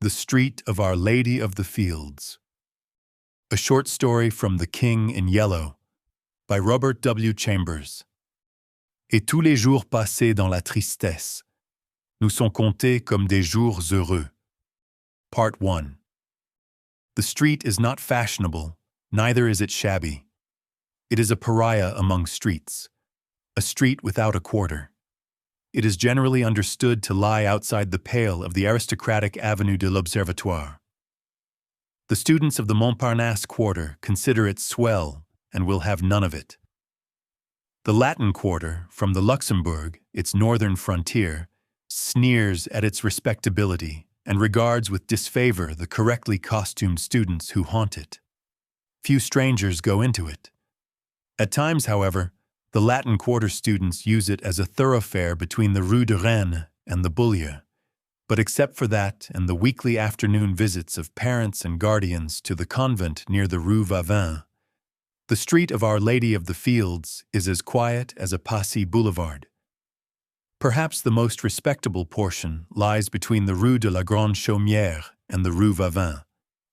The Street of Our Lady of the Fields. A short story from The King in Yellow by Robert W. Chambers. Et tous les jours passés dans la tristesse nous sont comptés comme des jours heureux. Part 1. The street is not fashionable, neither is it shabby. It is a pariah among streets, a street without a quarter. It is generally understood to lie outside the pale of the aristocratic Avenue de l'Observatoire. The students of the Montparnasse quarter consider it swell and will have none of it. The Latin quarter, from the Luxembourg, its northern frontier, sneers at its respectability and regards with disfavor the correctly costumed students who haunt it. Few strangers go into it. At times, however, the Latin Quarter students use it as a thoroughfare between the Rue de Rennes and the Bullier, but except for that and the weekly afternoon visits of parents and guardians to the convent near the Rue Vavin, the Street of Our Lady of the Fields is as quiet as a Passy boulevard. Perhaps the most respectable portion lies between the Rue de la Grande Chaumière and the Rue Vavin.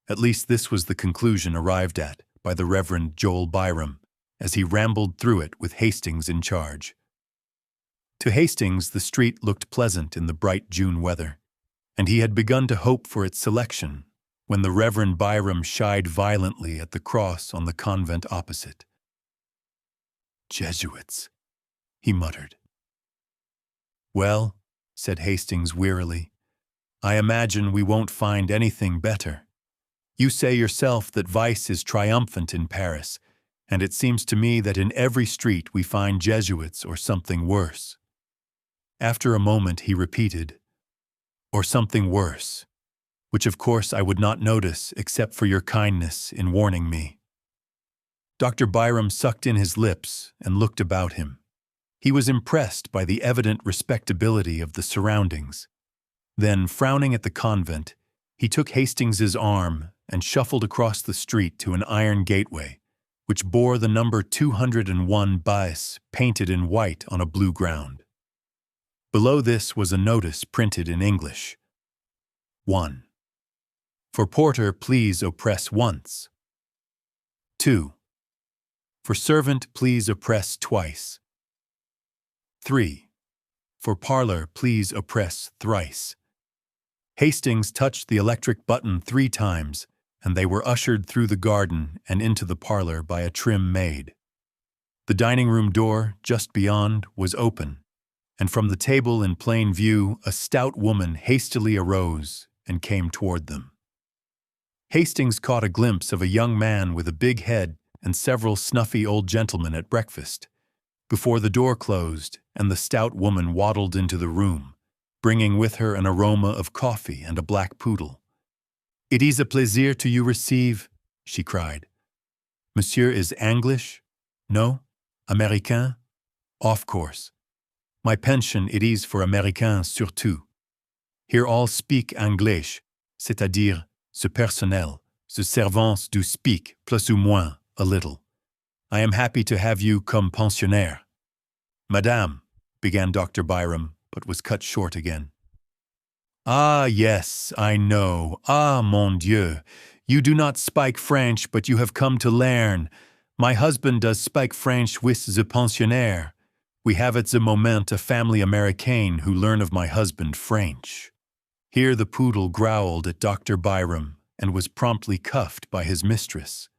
At least this was the conclusion arrived at by the Reverend Joel Byram, as he rambled through it with Hastings in charge. To Hastings, the street looked pleasant in the bright June weather, and he had begun to hope for its selection when the Reverend Byram shied violently at the cross on the convent opposite. "Jesuits," he muttered. "Well," said Hastings wearily, "I imagine we won't find anything better. You say yourself that vice is triumphant in Paris, and it seems to me that in every street we find Jesuits or something worse." After a moment he repeated, "Or something worse, which of course I would not notice except for your kindness in warning me." Dr. Byram sucked in his lips and looked about him. He was impressed by the evident respectability of the surroundings. Then, frowning at the convent, he took Hastings's arm and shuffled across the street to an iron gateway, which bore the number 201 Baisse painted in white on a blue ground. Below this was a notice printed in English. 1. For porter, please oppress once. 2. For servant, please oppress twice. 3. For parlor, please oppress thrice. Hastings touched the electric button 3 times, and they were ushered through the garden and into the parlor by a trim maid. The dining-room door, just beyond, was open, and from the table in plain view a stout woman hastily arose and came toward them. Hastings caught a glimpse of a young man with a big head and several snuffy old gentlemen at breakfast, before the door closed and the stout woman waddled into the room, bringing with her an aroma of coffee and a black poodle. "It is a plaisir to you receive," she cried. "Monsieur is English? No? Américain? Of course. My pension it is for Américains surtout. Here all speak Anglais, c'est-à-dire ce personnel, ce servants do speak, plus ou moins, a little. I am happy to have you comme pensionnaire." "Madame," began Dr. Byram, but was cut short again. "Ah, yes, I know. Ah, mon Dieu. You do not speak French, but you have come to learn. My husband does speak French with the pensionnaire. We have at the moment a family Américain who learn of my husband French." Here the poodle growled at Dr. Byram and was promptly cuffed by his mistress.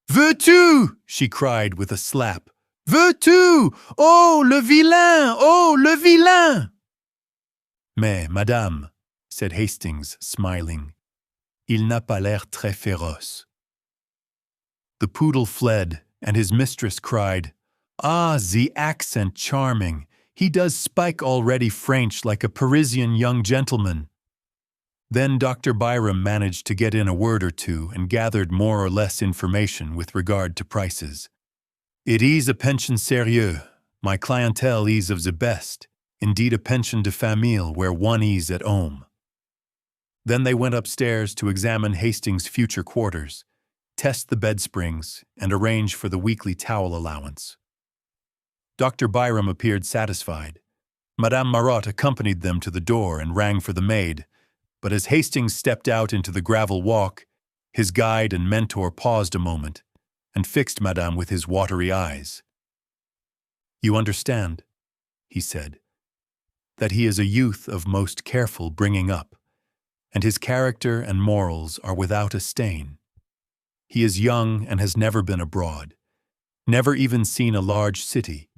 "Veux-tu?" she cried with a slap. "Veux-tu? Oh, le vilain! Oh, le vilain!" "Mais, madame," said Hastings, smiling, "il n'a pas l'air très féroce." The poodle fled, and his mistress cried, "Ah, the accent charming! He does speak already French like a Parisian young gentleman." Then Dr. Byram managed to get in a word or two and gathered more or less information with regard to prices. "It is a pension sérieux. My clientele is of the best. Indeed, a pension de famille where one is at home." Then they went upstairs to examine Hastings' future quarters, test the bed springs, and arrange for the weekly towel allowance. Dr. Byram appeared satisfied. Madame Marotte accompanied them to the door and rang for the maid, But as Hastings stepped out into the gravel walk, his guide and mentor paused a moment and fixed Madame with his watery eyes. "You understand," he said, "that he is a youth of most careful bringing up, and his character and morals are without a stain. He is young and has never been abroad, never even seen a large city,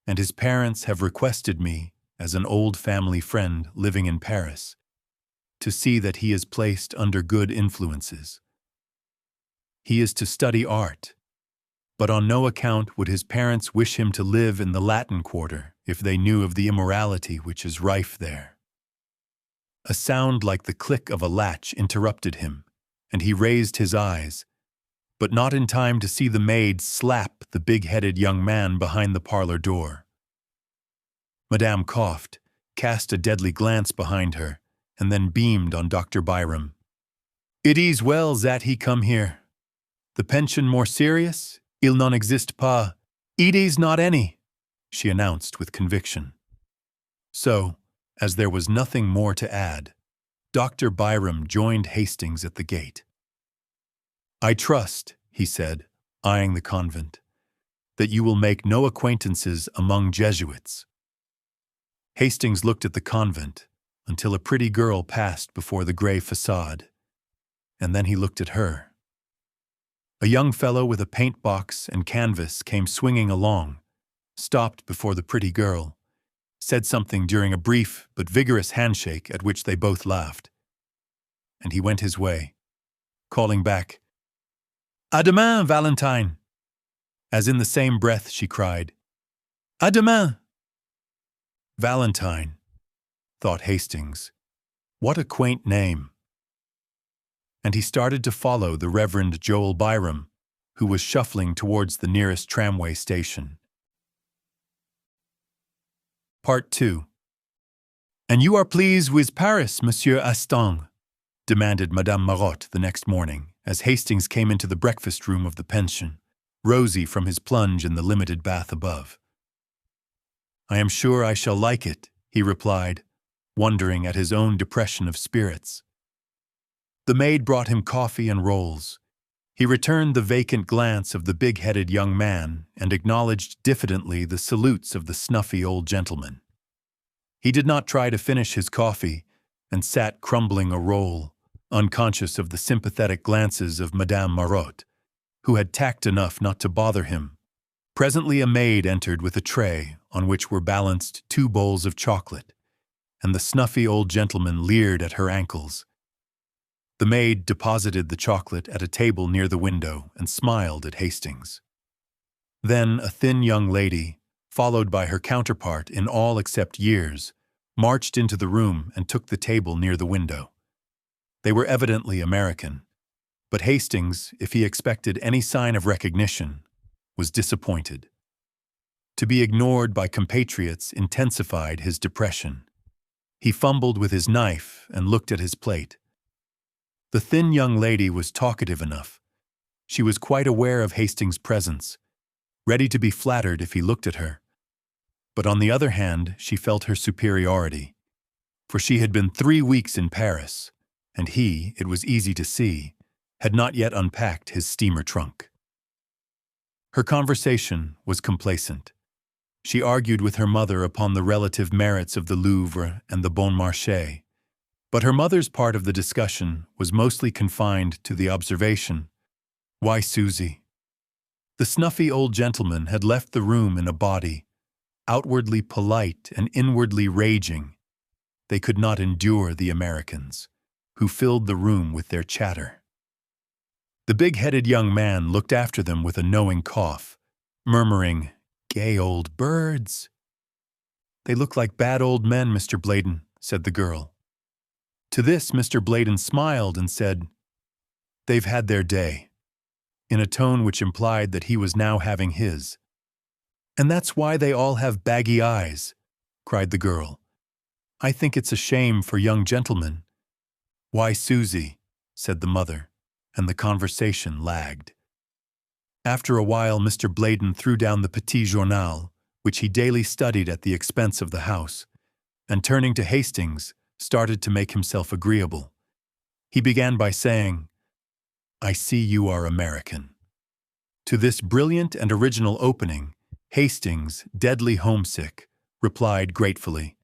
and his parents have requested me, as an old family friend living in Paris, to see that he is placed under good influences. He is to study art, but on no account would his parents wish him to live in the Latin Quarter if they knew of the immorality which is rife there." A sound like the click of a latch interrupted him, and he raised his eyes, but not in time to see the maid slap the big-headed young man behind the parlor door. Madame coughed, cast a deadly glance behind her, and then beamed on Dr. Byram. "It is well that he come here. The pension more serious? Il n'en existe pas. It is not any," she announced with conviction. So, as there was nothing more to add, Dr. Byram joined Hastings at the gate. "I trust," he said, eyeing the convent, "that you will make no acquaintances among Jesuits." Hastings looked at the convent until a pretty girl passed before the gray facade, and then he looked at her. A young fellow with a paint box and canvas came swinging along, stopped before the pretty girl, said something during a brief but vigorous handshake at which they both laughed, and he went his way, calling back, "À demain, Valentine!" As in the same breath she cried, "À demain!" Valentine, thought Hastings. What a quaint name. And he started to follow the Reverend Joel Byram, who was shuffling towards the nearest tramway station. Part 2. "And you are pleased with Paris, Monsieur Astang?" demanded Madame Marotte the next morning, as Hastings came into the breakfast room of the pension, rosy from his plunge in the limited bath above. "I am sure I shall like it," he replied, wondering at his own depression of spirits. The maid brought him coffee and rolls. He returned the vacant glance of the big-headed young man and acknowledged diffidently the salutes of the snuffy old gentleman. He did not try to finish his coffee and sat crumbling a roll, unconscious of the sympathetic glances of Madame Marotte, who had tact enough not to bother him. Presently a maid entered with a tray on which were balanced 2 bowls of chocolate, and the snuffy old gentleman leered at her ankles. The maid deposited the chocolate at a table near the window and smiled at Hastings. Then a thin young lady, followed by her counterpart in all except years, marched into the room and took the table near the window. They were evidently American, but Hastings, if he expected any sign of recognition, was disappointed. To be ignored by compatriots intensified his depression. He fumbled with his knife and looked at his plate. The thin young lady was talkative enough. She was quite aware of Hastings' presence, ready to be flattered if he looked at her. But on the other hand, she felt her superiority, for she had been 3 weeks in Paris, and he, it was easy to see, had not yet unpacked his steamer trunk. Her conversation was complacent. She argued with her mother upon the relative merits of the Louvre and the Bon Marché, but her mother's part of the discussion was mostly confined to the observation, "Why, Susie?" The snuffy old gentleman had left the room in a body, outwardly polite and inwardly raging. They could not endure the Americans, who filled the room with their chatter. The big-headed young man looked after them with a knowing cough, murmuring, "Gay old birds." "They look like bad old men, Mr. Bladen," said the girl. To this Mr. Bladen smiled and said, "They've had their day," in a tone which implied that he was now having his. "And that's why they all have baggy eyes," cried the girl. "I think it's a shame for young gentlemen." "Why, Susie," said the mother, and the conversation lagged. After a while Mr. Bladen threw down the Petit Journal, which he daily studied at the expense of the house, and turning to Hastings, started to make himself agreeable. He began by saying, "I see you are American." To this brilliant and original opening, Hastings, deadly homesick, replied gratefully,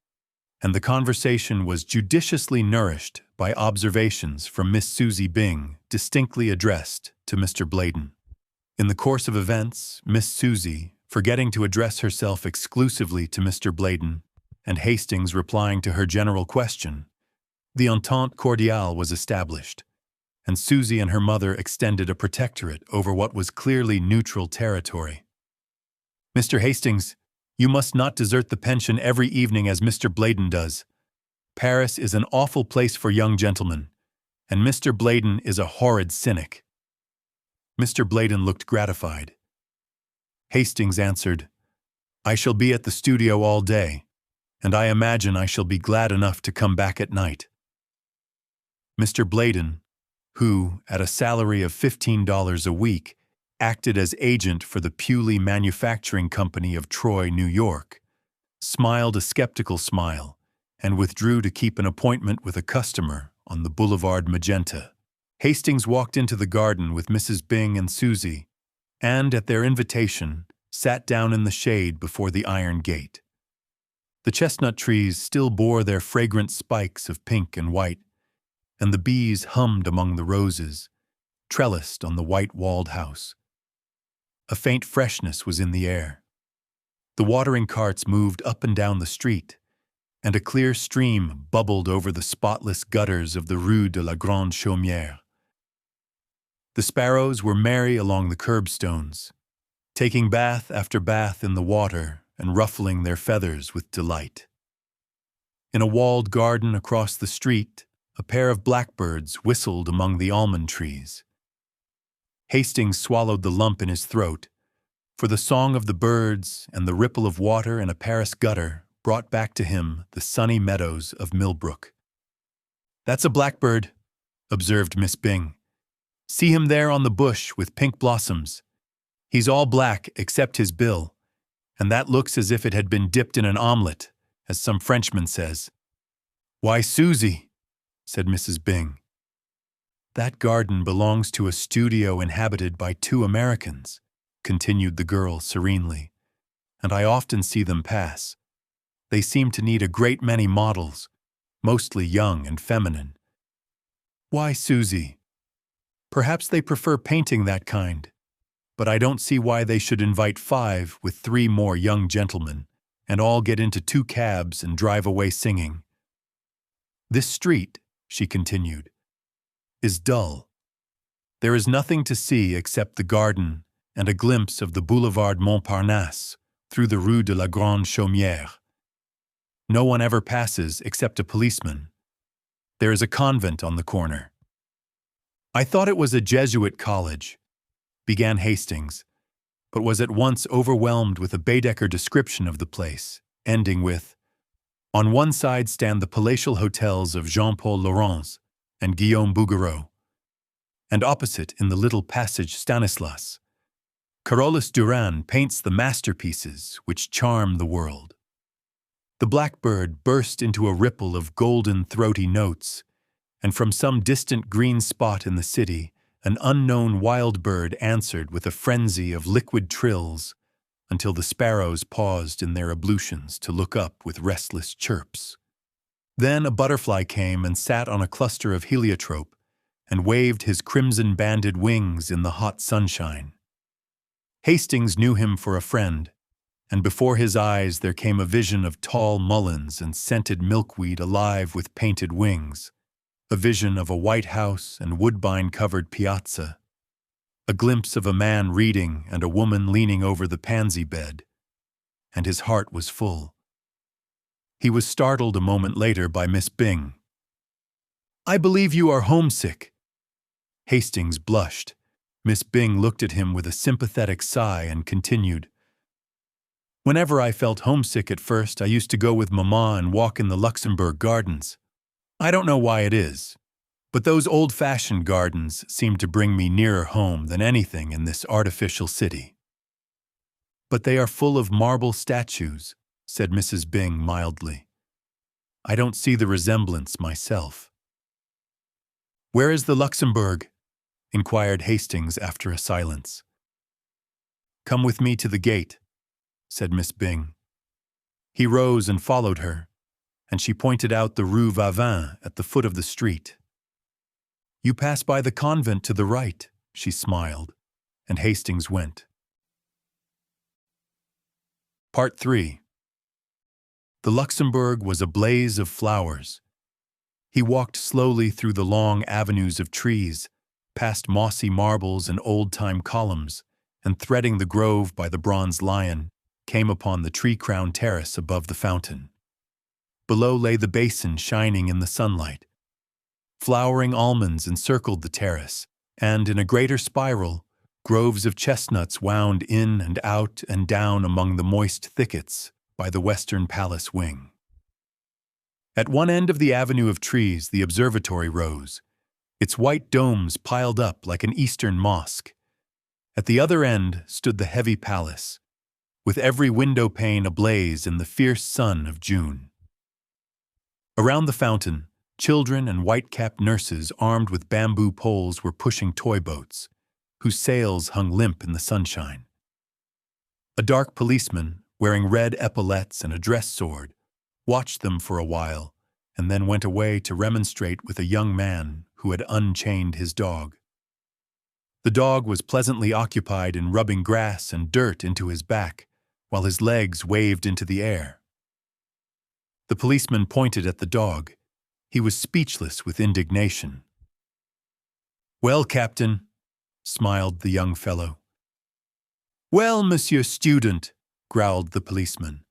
and the conversation was judiciously nourished by observations from Miss Susie Byng distinctly addressed to Mr. Bladen. In the course of events, Miss Susie, forgetting to address herself exclusively to Mr. Bladen, and Hastings replying to her general question, the entente cordiale was established, and Susie and her mother extended a protectorate over what was clearly neutral territory. "Mr. Hastings, you must not desert the pension every evening as Mr. Bladen does. Paris is an awful place for young gentlemen, and Mr. Bladen is a horrid cynic." Mr. Bladen looked gratified. Hastings answered, "I shall be at the studio all day, and I imagine I shall be glad enough to come back at night." Mr. Bladen, who, at a salary of $15 a week, acted as agent for the Pewley Manufacturing Company of Troy, New York, smiled a skeptical smile and withdrew to keep an appointment with a customer on the Boulevard Magenta. Hastings walked into the garden with Mrs. Byng and Susie, and, at their invitation, sat down in the shade before the iron gate. The chestnut trees still bore their fragrant spikes of pink and white, and the bees hummed among the roses, trellised on the white-walled house. A faint freshness was in the air. The watering carts moved up and down the street, and a clear stream bubbled over the spotless gutters of the Rue de la Grande Chaumière. The sparrows were merry along the curbstones, taking bath after bath in the water and ruffling their feathers with delight. In a walled garden across the street, a pair of blackbirds whistled among the almond trees. Hastings swallowed the lump in his throat, for the song of the birds and the ripple of water in a Paris gutter brought back to him the sunny meadows of Millbrook. "That's a blackbird," observed Miss Byng. "See him there on the bush with pink blossoms. He's all black except his bill, and that looks as if it had been dipped in an omelette, as some Frenchman says." "Why, Susie," said Mrs. Byng. "That garden belongs to a studio inhabited by 2 Americans," continued the girl serenely, "and I often see them pass. They seem to need a great many models, mostly young and feminine." "Why, Susie? Perhaps they prefer painting that kind, but I don't see why they should invite 5 with 3 more young gentlemen, and all get into 2 cabs and drive away singing. This street," she continued, "is dull. There is nothing to see except the garden and a glimpse of the Boulevard Montparnasse through the Rue de la Grande Chaumière. No one ever passes except a policeman. There is a convent on the corner." "I thought it was a Jesuit college," began Hastings, but was at once overwhelmed with a Baedeker description of the place, ending with, "On one side stand the palatial hotels of Jean-Paul Laurens and Guillaume Bouguereau, and opposite in the little passage Stanislas. Carolus Duran paints the masterpieces which charm the world." The blackbird burst into a ripple of golden throaty notes, and from some distant green spot in the city, an unknown wild bird answered with a frenzy of liquid trills until the sparrows paused in their ablutions to look up with restless chirps. Then a butterfly came and sat on a cluster of heliotrope and waved his crimson-banded wings in the hot sunshine. Hastings knew him for a friend, and before his eyes there came a vision of tall mulleins and scented milkweed alive with painted wings, a vision of a white house and woodbine-covered piazza, a glimpse of a man reading and a woman leaning over the pansy bed, and his heart was full. He was startled a moment later by Miss Byng. "I believe you are homesick." Hastings blushed. Miss Byng looked at him with a sympathetic sigh and continued, "Whenever I felt homesick at first, I used to go with Mamma and walk in the Luxembourg Gardens. I don't know why it is, but those old-fashioned gardens seem to bring me nearer home than anything in this artificial city." "But they are full of marble statues," said Mrs. Byng mildly. I don't see the resemblance myself. Where is the Luxembourg? Inquired Hastings after a silence. Come with me to the gate, said Miss Byng. He rose and followed her, and she pointed out the Rue Vavin at the foot of the street. You pass by the convent to the right, she smiled, and Hastings went. Part 3. The Luxembourg was a blaze of flowers. He walked slowly through the long avenues of trees, past mossy marbles and old-time columns, and threading the grove by the bronze lion, came upon the tree-crowned terrace above the fountain. Below lay the basin shining in the sunlight. Flowering almonds encircled the terrace, and in a greater spiral, groves of chestnuts wound in and out and down among the moist thickets by the western palace wing. At one end of the avenue of trees, the observatory rose, its white domes piled up like an eastern mosque. At the other end stood the heavy palace, with every window pane ablaze in the fierce sun of June. Around the fountain, children and white-capped nurses armed with bamboo poles were pushing toy boats, whose sails hung limp in the sunshine. A dark policeman, wearing red epaulettes and a dress sword, watched them for a while and then went away to remonstrate with a young man who had unchained his dog. The dog was pleasantly occupied in rubbing grass and dirt into his back, while his legs waved into the air. The policeman pointed at the dog. He was speechless with indignation. "Well, Captain," smiled the young fellow. "Well, Monsieur Student," growled the policeman.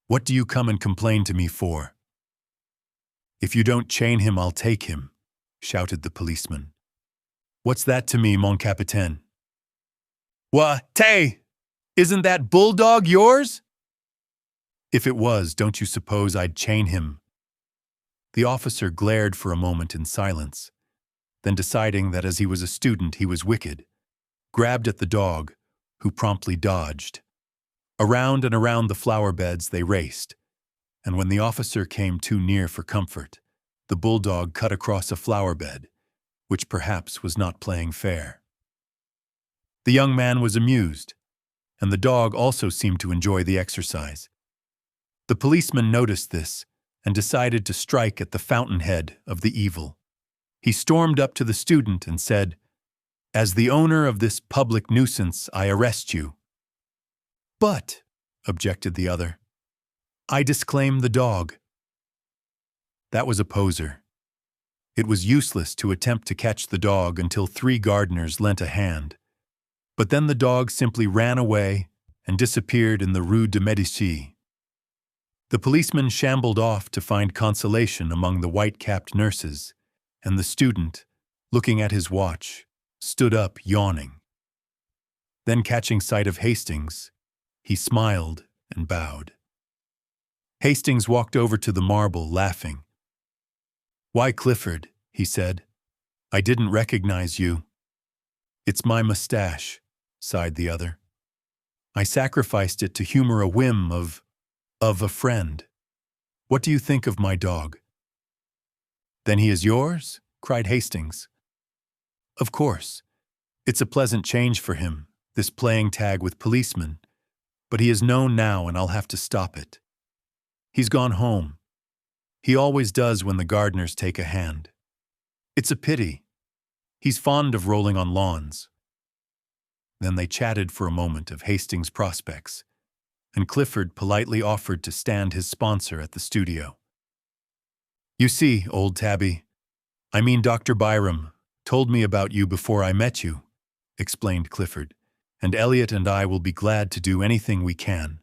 "What do you come and complain to me for?" "If you don't chain him, I'll take him," shouted the policeman. "What's that to me, mon capitaine?" "Tay! Isn't that bulldog yours?" "If it was, don't you suppose I'd chain him?" The officer glared for a moment in silence, then deciding that as he was a student he was wicked, grabbed at the dog, who promptly dodged. Around and around the flower beds they raced, and when the officer came too near for comfort, the bulldog cut across a flower bed, which perhaps was not playing fair. The young man was amused, and the dog also seemed to enjoy the exercise. The policeman noticed this and decided to strike at the fountainhead of the evil. He stormed up to the student and said, "As the owner of this public nuisance, I arrest you." "But," objected the other, "I disclaim the dog." That was a poser. It was useless to attempt to catch the dog until 3 gardeners lent a hand. But then the dog simply ran away and disappeared in the Rue de Médicis. The policeman shambled off to find consolation among the white-capped nurses, and the student, looking at his watch, stood up yawning. Then catching sight of Hastings, he smiled and bowed. Hastings walked over to the marble, laughing. "Why, Clifford," he said, "I didn't recognize you." "It's my mustache," sighed the other. "I sacrificed it to humor a whim of a friend. What do you think of my dog?" "Then he is yours?" cried Hastings. "Of course. It's a pleasant change for him, this playing tag with policemen, but he is known now and I'll have to stop it. He's gone home. He always does when the gardeners take a hand. It's a pity. He's fond of rolling on lawns." Then they chatted for a moment of Hastings' prospects, and Clifford politely offered to stand his sponsor at the studio. "You see, old tabby, I mean Dr. Byram, told me about you before I met you," explained Clifford, "and Elliot and I will be glad to do anything we can."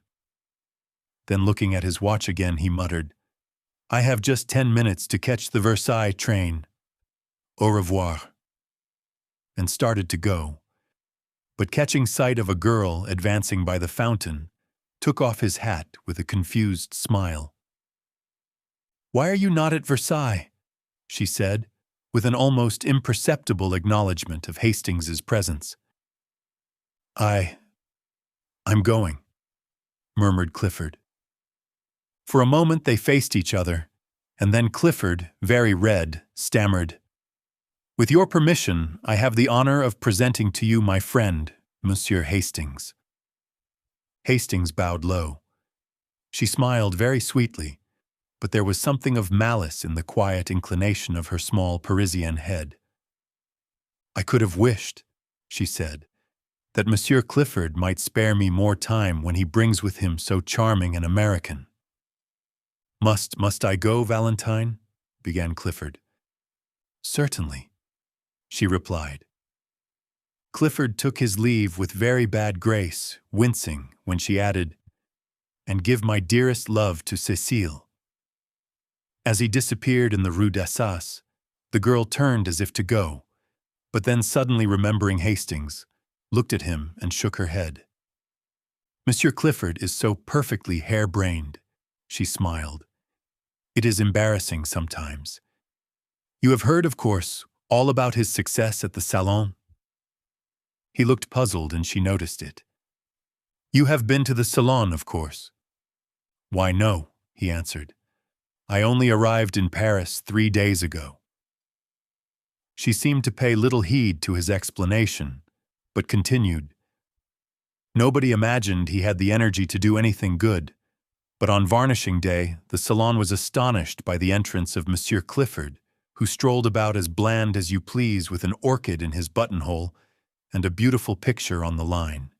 Then looking at his watch again, he muttered, "I have just 10 minutes to catch the Versailles train. Au revoir," and started to go, but catching sight of a girl advancing by the fountain, took off his hat with a confused smile. "Why are you not at Versailles?" she said, with an almost imperceptible acknowledgement of Hastings's presence. I'm going," murmured Clifford. For a moment they faced each other, And then Clifford, very red, stammered, "With your permission, I have the honor of presenting to you my friend, Monsieur Hastings." Hastings bowed low. She smiled very sweetly, but there was something of malice in the quiet inclination of her small Parisian head. "I could have wished," she said, "that Monsieur Clifford might spare me more time when he brings with him so charming an American." Must I go, Valentine?" began Clifford. "Certainly," she replied. Clifford took his leave with very bad grace, wincing when she added, "And give my dearest love to Cécile." As he disappeared in the Rue d'Assas, the girl turned as if to go, but then suddenly remembering Hastings, looked at him and shook her head. "Monsieur Clifford is so perfectly harebrained," she smiled. "It is embarrassing sometimes. You have heard, of course, all about his success at the Salon?" He looked puzzled and she noticed it. "You have been to the Salon, of course?" "Why, no," he answered. "I only arrived in Paris 3 days ago." She seemed to pay little heed to his explanation, but continued, "Nobody imagined he had the energy to do anything good, but on varnishing day the Salon was astonished by the entrance of Monsieur Clifford, who strolled about as bland as you please with an orchid in his buttonhole and a beautiful picture on the line."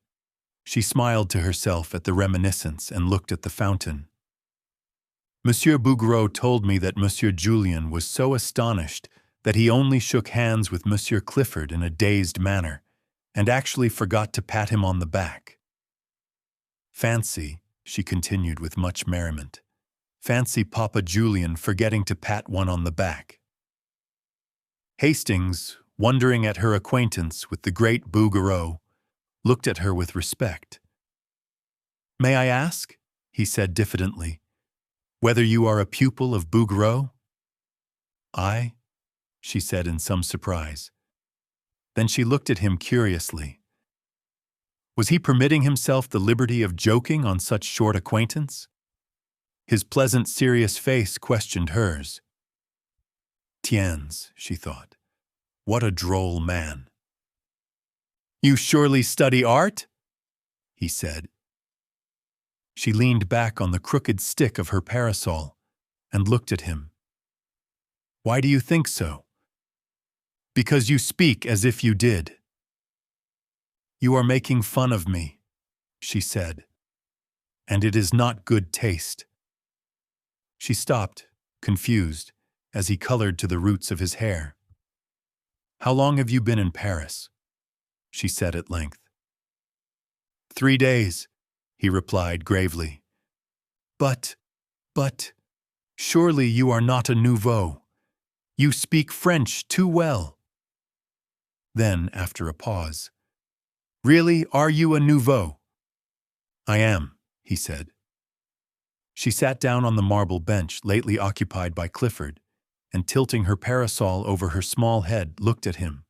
She smiled to herself at the reminiscence and looked at the fountain. "Monsieur Bouguereau told me that Monsieur Julien was so astonished that he only shook hands with Monsieur Clifford in a dazed manner, and actually forgot to pat him on the back. Fancy," she continued with much merriment, "fancy Papa Julien forgetting to pat one on the back." Hastings, wondering at her acquaintance with the great Bouguereau, looked at her with respect. "May I ask," he said diffidently, "whether you are a pupil of Bouguereau?" "I?" she said in some surprise. Then she looked at him curiously. Was he permitting himself the liberty of joking on such short acquaintance? His pleasant, serious face questioned hers. "Tiens," she thought, "what a droll man." "You surely study art?" he said. She leaned back on the crooked stick of her parasol and looked at him. "Why do you think so?" "Because you speak as if you did." "You are making fun of me," she said, "and it is not good taste." She stopped, confused, as he colored to the roots of his hair. "How long have you been in Paris?" she said at length. 3 days, he replied gravely. But, surely you are not a nouveau. You speak French too well." Then, after a pause, "Really, are you a nouveau?" "I am," he said. She sat down on the marble bench lately occupied by Clifford, and tilting her parasol over her small head, looked at him.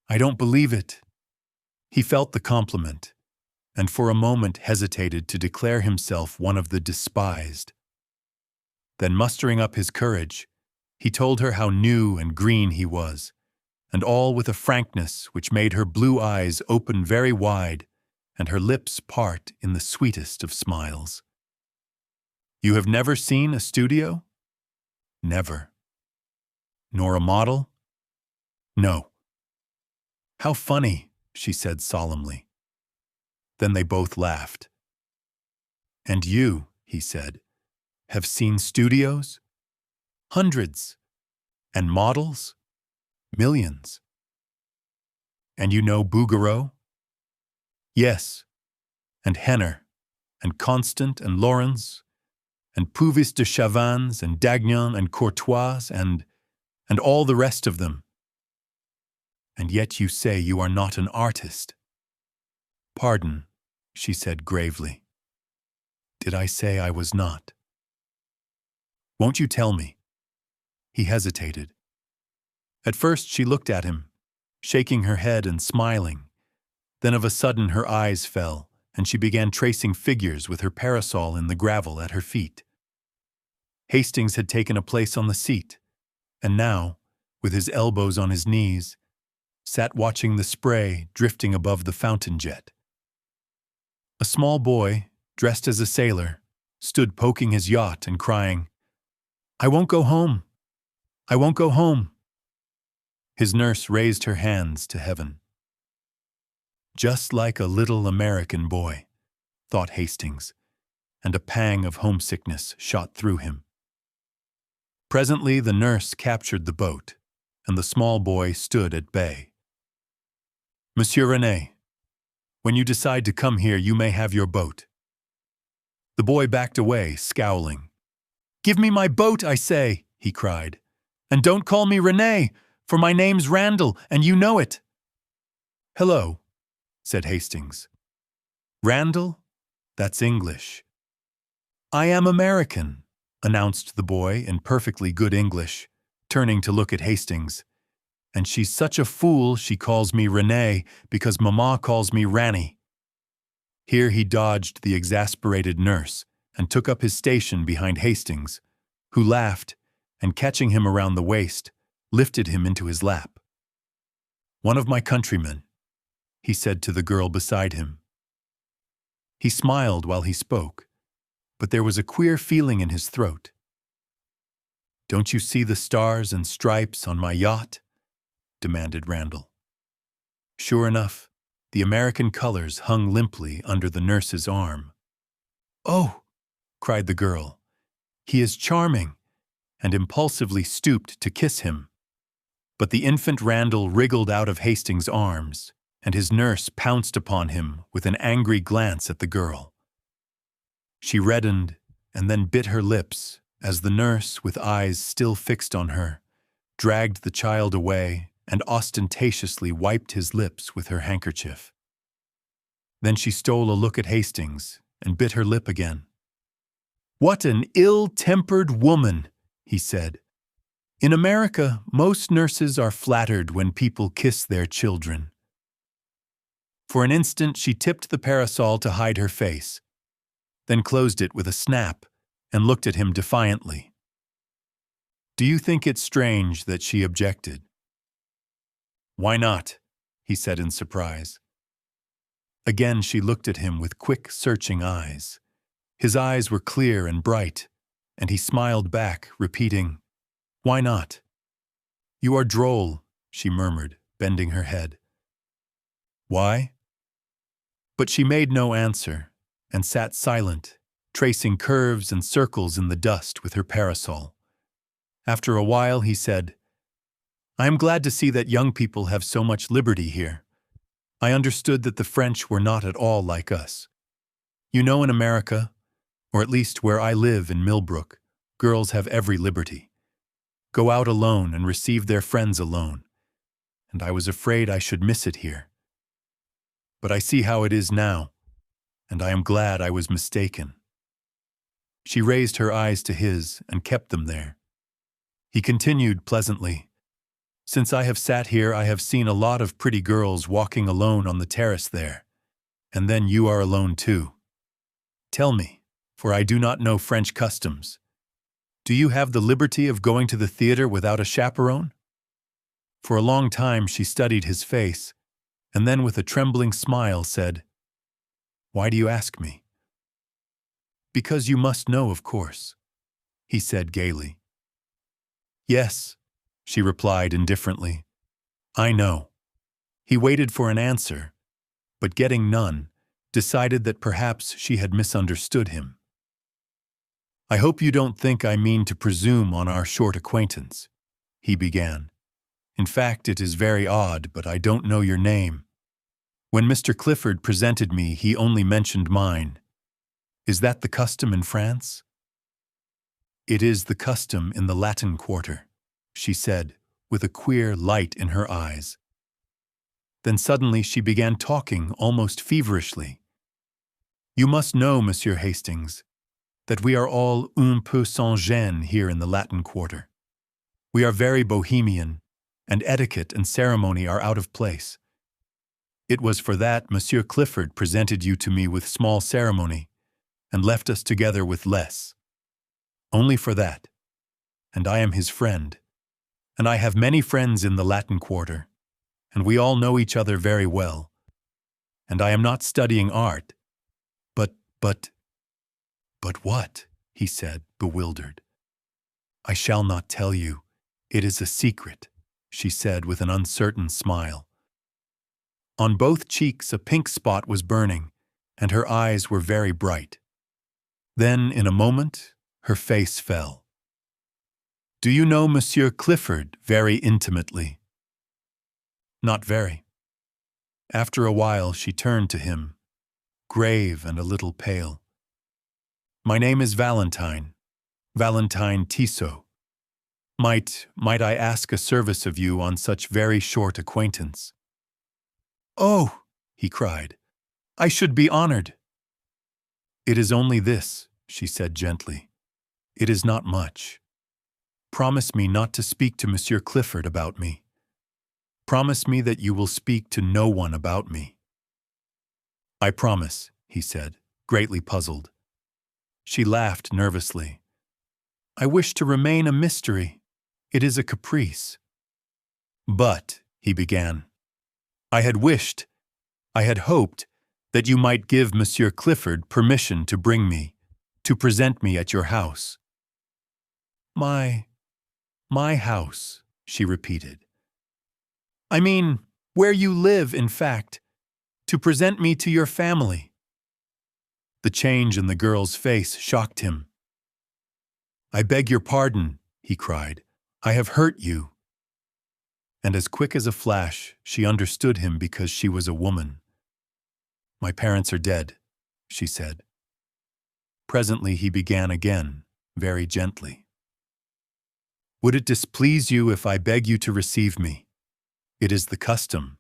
"I don't believe it." He felt the compliment, and for a moment hesitated to declare himself one of the despised. Then, mustering up his courage, he told her how new and green he was, and all with a frankness which made her blue eyes open very wide and her lips part in the sweetest of smiles. "You have never seen a studio?" "Never." "Nor a model?" "No." "How funny," she said solemnly. Then they both laughed. "And you," he said, "have seen studios?" "Hundreds." "And models?" "Millions." "And you know Bouguereau?" "Yes. And Henner, and Constant, and Laurens, and Puvis de Chavannes, and Dagnan, and Courtois, and all the rest of them." "And yet you say you are not an artist." "Pardon," she said gravely. "Did I say I was not?" "Won't you tell me?" He hesitated. At first she looked at him, shaking her head and smiling. Then of a sudden her eyes fell, and she began tracing figures with her parasol in the gravel at her feet. Hastings had taken a place on the seat, and now, with his elbows on his knees, sat watching the spray drifting above the fountain jet. A small boy, dressed as a sailor, stood poking his yacht and crying, "I won't go home! I won't go home!" His nurse raised her hands to heaven. Just like a little American boy, thought Hastings, and a pang of homesickness shot through him. Presently the nurse captured the boat, and the small boy stood at bay. "Monsieur René, when you decide to come here, you may have your boat." The boy backed away, scowling. "Give me my boat, I say," he cried. "And don't call me René, for my name's Randall, and you know it." "Hello," said Hastings. "Randall? That's English." "I am American," announced the boy in perfectly good English, turning to look at Hastings. "And she's such a fool she calls me René because Mama calls me Ranny." Here he dodged the exasperated nurse and took up his station behind Hastings, who laughed and, catching him around the waist, lifted him into his lap. "One of my countrymen," he said to the girl beside him. He smiled while he spoke, but there was a queer feeling in his throat. "Don't you see the stars and stripes on my yacht?" demanded Randall. Sure enough, the American colors hung limply under the nurse's arm. "Oh!" cried the girl. "He is charming," and impulsively stooped to kiss him. But the infant Randall wriggled out of Hastings' arms, and his nurse pounced upon him with an angry glance at the girl. She reddened and then bit her lips as the nurse, with eyes still fixed on her, dragged the child away and ostentatiously wiped his lips with her handkerchief. Then she stole a look at Hastings and bit her lip again. "What an ill-tempered woman," he said. "In America, most nurses are flattered when people kiss their children." For an instant she tipped the parasol to hide her face, then closed it with a snap and looked at him defiantly. "Do you think it strange that she objected?" "Why not?" he said in surprise. Again she looked at him with quick, searching eyes. His eyes were clear and bright, and he smiled back, repeating, "Why not?" "You are droll," she murmured, bending her head. "Why?" But she made no answer, and sat silent, tracing curves and circles in the dust with her parasol. After a while he said, "I am glad to see that young people have so much liberty here. I understood that the French were not at all like us. You know, in America, or at least where I live in Millbrook, girls have every liberty. Go out alone and receive their friends alone. And I was afraid I should miss it here. But I see how it is now, and I am glad I was mistaken." She raised her eyes to his and kept them there. He continued pleasantly, "Since I have sat here, I have seen a lot of pretty girls walking alone on the terrace there, and then you are alone too. Tell me, for I do not know French customs, do you have the liberty of going to the theater without a chaperone?" For a long time she studied his face, and then with a trembling smile said, "Why do you ask me?" "Because you must know, of course," he said gaily. "Yes," she replied indifferently. "I know." He waited for an answer, but getting none, decided that perhaps she had misunderstood him. "I hope you don't think I mean to presume on our short acquaintance," he began. "In fact, it is very odd, but I don't know your name. When Mr. Clifford presented me, he only mentioned mine. Is that the custom in France?" "It is the custom in the Latin Quarter," she said, with a queer light in her eyes. Then suddenly she began talking almost feverishly. "You must know, Monsieur Hastings, that we are all un peu sans gêne here in the Latin Quarter. We are very bohemian, and etiquette and ceremony are out of place. It was for that Monsieur Clifford presented you to me with small ceremony, and left us together with less. Only for that. And I am his friend. And I have many friends in the Latin Quarter. And we all know each other very well. And I am not studying art. But what? He said, bewildered. I shall not tell you. It is a secret, she said with an uncertain smile. On both cheeks a pink spot was burning, and her eyes were very bright. Then, in a moment, her face fell. Do you know Monsieur Clifford very intimately? Not very. After a while she turned to him, grave and a little pale. My name is Valentine Tissot. Might I ask a service of you on such very short acquaintance? Oh, he cried, I should be honored. It is only this, she said gently. It is not much. Promise me not to speak to Monsieur Clifford about me. Promise me that you will speak to no one about me. I promise, he said, greatly puzzled. She laughed nervously. I wish to remain a mystery. It is a caprice. But, he began, I had hoped that you might give Monsieur Clifford permission to present me at your house. My house, she repeated. I mean, where you live, in fact, to present me to your family. The change in the girl's face shocked him. I beg your pardon, he cried. I have hurt you. And as quick as a flash, she understood him because she was a woman. My parents are dead, she said. Presently he began again, very gently. Would it displease you if I beg you to receive me? It is the custom.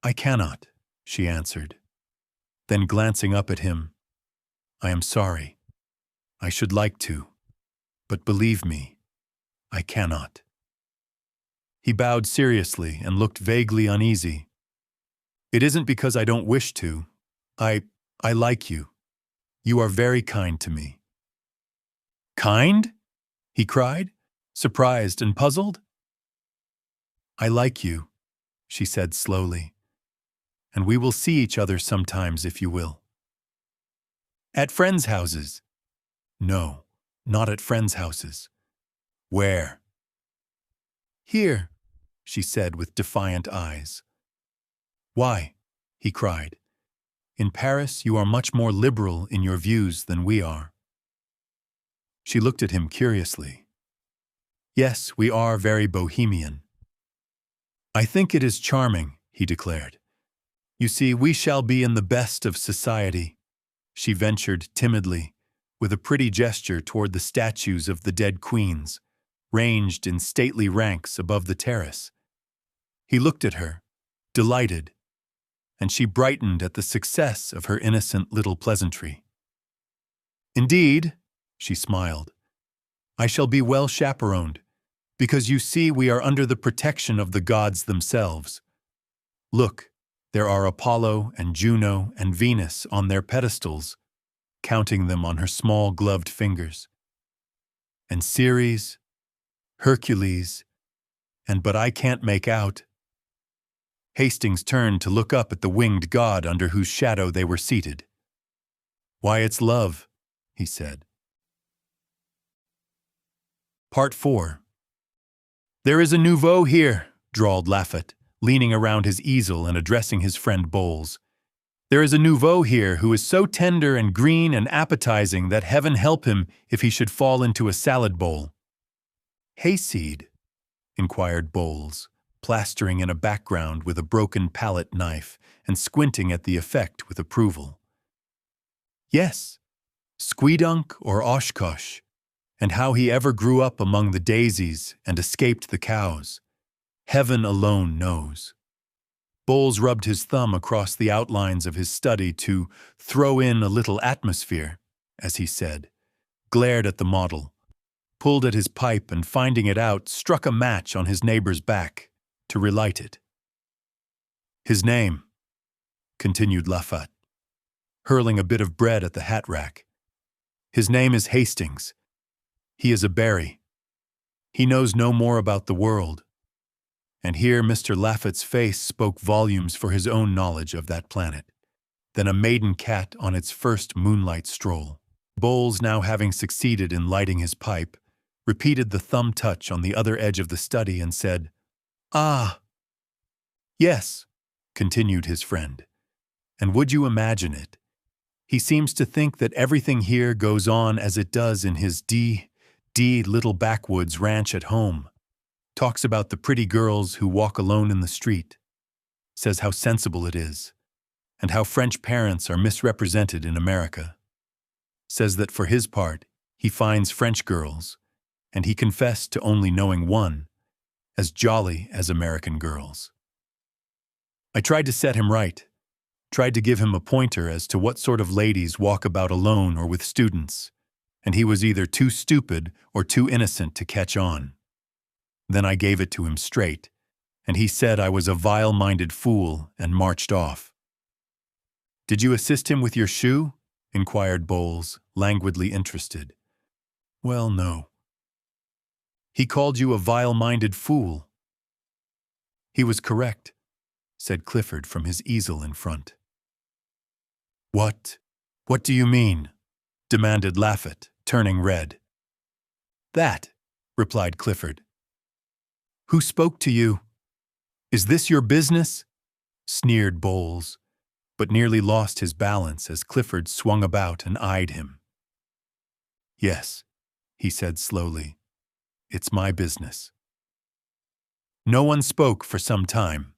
I cannot, she answered. Then glancing up at him, I am sorry. I should like to, but believe me, I cannot. He bowed seriously and looked vaguely uneasy. It isn't because I don't wish to. I like you. You are very kind to me. Kind? He cried, surprised and puzzled. I like you, she said slowly, and we will see each other sometimes if you will. At friends' houses? No, not at friends' houses. Where? Here, she said with defiant eyes. Why? He cried. In Paris you are much more liberal in your views than we are. She looked at him curiously. Yes, we are very bohemian. I think it is charming, he declared. You see, we shall be in the best of society. She ventured timidly, with a pretty gesture toward the statues of the dead queens, ranged in stately ranks above the terrace. He looked at her, delighted, and she brightened at the success of her innocent little pleasantry. Indeed, she smiled, I shall be well chaperoned, because you see we are under the protection of the gods themselves. Look, there are Apollo and Juno and Venus on their pedestals, counting them on her small gloved fingers. And Ceres, Hercules, but I can't make out. Hastings turned to look up at the winged god under whose shadow they were seated. Why, it's love, he said. Part 4. There is a nouveau here, drawled Laffitte, leaning around his easel and addressing his friend Bowles. There is a nouveau here who is so tender and green and appetizing that heaven help him if he should fall into a salad bowl. Hayseed? Inquired Bowles, plastering in a background with a broken palette knife and squinting at the effect with approval. Yes, Squeedunk or Oshkosh, and how he ever grew up among the daisies and escaped the cows. Heaven alone knows. Bowles rubbed his thumb across the outlines of his study to throw in a little atmosphere, as he said, glared at the model, pulled at his pipe and finding it out, struck a match on his neighbor's back to relight it. His name, continued Laffitte, hurling a bit of bread at the hat rack. His name is Hastings, He is a berry. He knows no more about the world. And here Mr. Laffett's face spoke volumes for his own knowledge of that planet, than a maiden cat on its first moonlight stroll. Bowles, now having succeeded in lighting his pipe, repeated the thumb touch on the other edge of the study and said, "Ah, yes," continued his friend. "And would you imagine it? He seems to think that everything here goes on as it does in his D little backwoods ranch at home. Talks about the pretty girls who walk alone in the street. Says how sensible it is, and how French parents are misrepresented in America. Says that for his part, he finds French girls, and he confessed to only knowing one, as jolly as American girls. I tried to set him right, tried to give him a pointer as to what sort of ladies walk about alone or with students, and he was either too stupid or too innocent to catch on. Then I gave it to him straight, and he said I was a vile-minded fool and marched off." "Did you assist him with your shoe?" inquired Bowles, languidly interested. "Well, no." "He called you a vile-minded fool." "He was correct," said Clifford from his easel in front. What do you mean?" demanded Laffett, turning red. "That," replied Clifford. "Who spoke to you? Is this your business?" sneered Bowles, but nearly lost his balance as Clifford swung about and eyed him. "Yes," he said slowly, "it's my business." No one spoke for some time.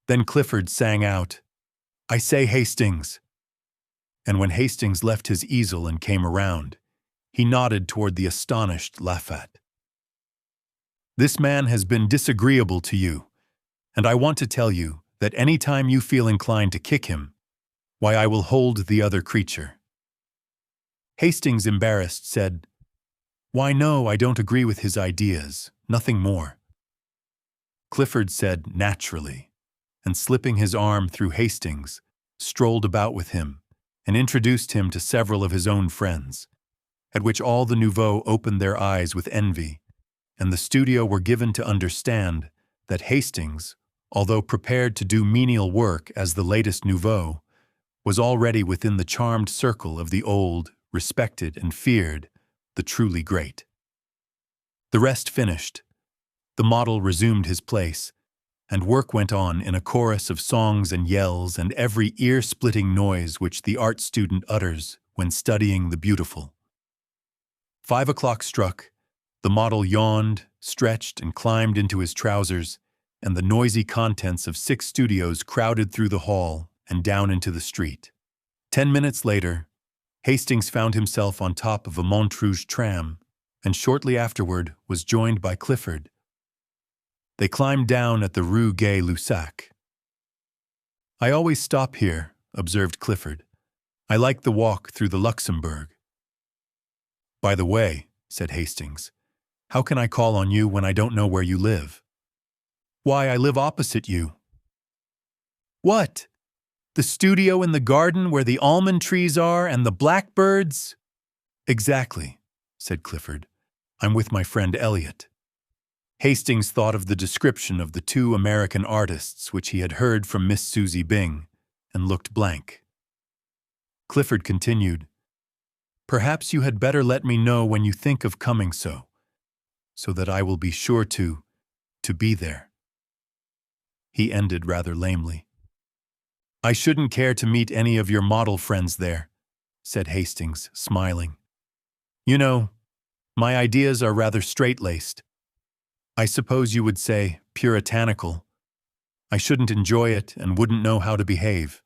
Then Clifford sang out, "I say, Hastings." And when Hastings left his easel and came around, he nodded toward the astonished Laffett. "This man has been disagreeable to you, and I want to tell you that any time you feel inclined to kick him, why, I will hold the other creature." Hastings, embarrassed, said, "Why, no, I don't agree with his ideas, nothing more." Clifford said, "Naturally," and slipping his arm through Hastings, strolled about with him and introduced him to several of his own friends, at which all the nouveaux opened their eyes with envy, and the studio were given to understand that Hastings, although prepared to do menial work as the latest nouveau, was already within the charmed circle of the old, respected and feared, the truly great. The rest finished. The model resumed his place, and work went on in a chorus of songs and yells and every ear-splitting noise which the art student utters when studying the beautiful. 5 o'clock struck, the model yawned, stretched, and climbed into his trousers, and the noisy contents of 6 studios crowded through the hall and down into the street. 10 minutes later, Hastings found himself on top of a Montrouge tram, and shortly afterward was joined by Clifford. They climbed down at the Rue Gay-Lussac. "I always stop here," observed Clifford. "I like the walk through the Luxembourg." "By the way," said Hastings, "how can I call on you when I don't know where you live?" "Why, I live opposite you." "What? The studio in the garden where the almond trees are and the blackbirds?" "Exactly," said Clifford. "I'm with my friend Elliot." Hastings thought of the description of the 2 American artists which he had heard from Miss Susie Byng, and looked blank. Clifford continued, "Perhaps you had better let me know when you think of coming so that I will be sure to be there." He ended rather lamely. "I shouldn't care to meet any of your model friends there," said Hastings, smiling. "You know, my ideas are rather straight-laced. I suppose you would say puritanical. I shouldn't enjoy it and wouldn't know how to behave."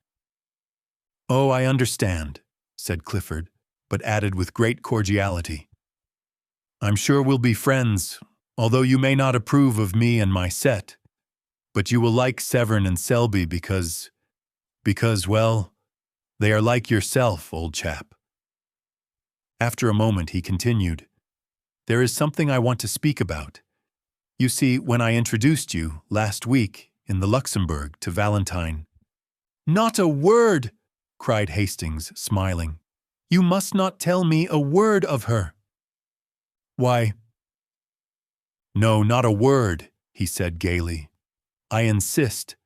"Oh, I understand," said Clifford, but added with great cordiality, "I'm sure we'll be friends, although you may not approve of me and my set, but you will like Severn and Selby because, well, they are like yourself, old chap." After a moment he continued, "There is something I want to speak about. You see, when I introduced you, last week, in the Luxembourg, to Valentine—" "Not a word!" cried Hastings, smiling. "You must not tell me a word of her." Why, no, not a word, he said gaily. I insist.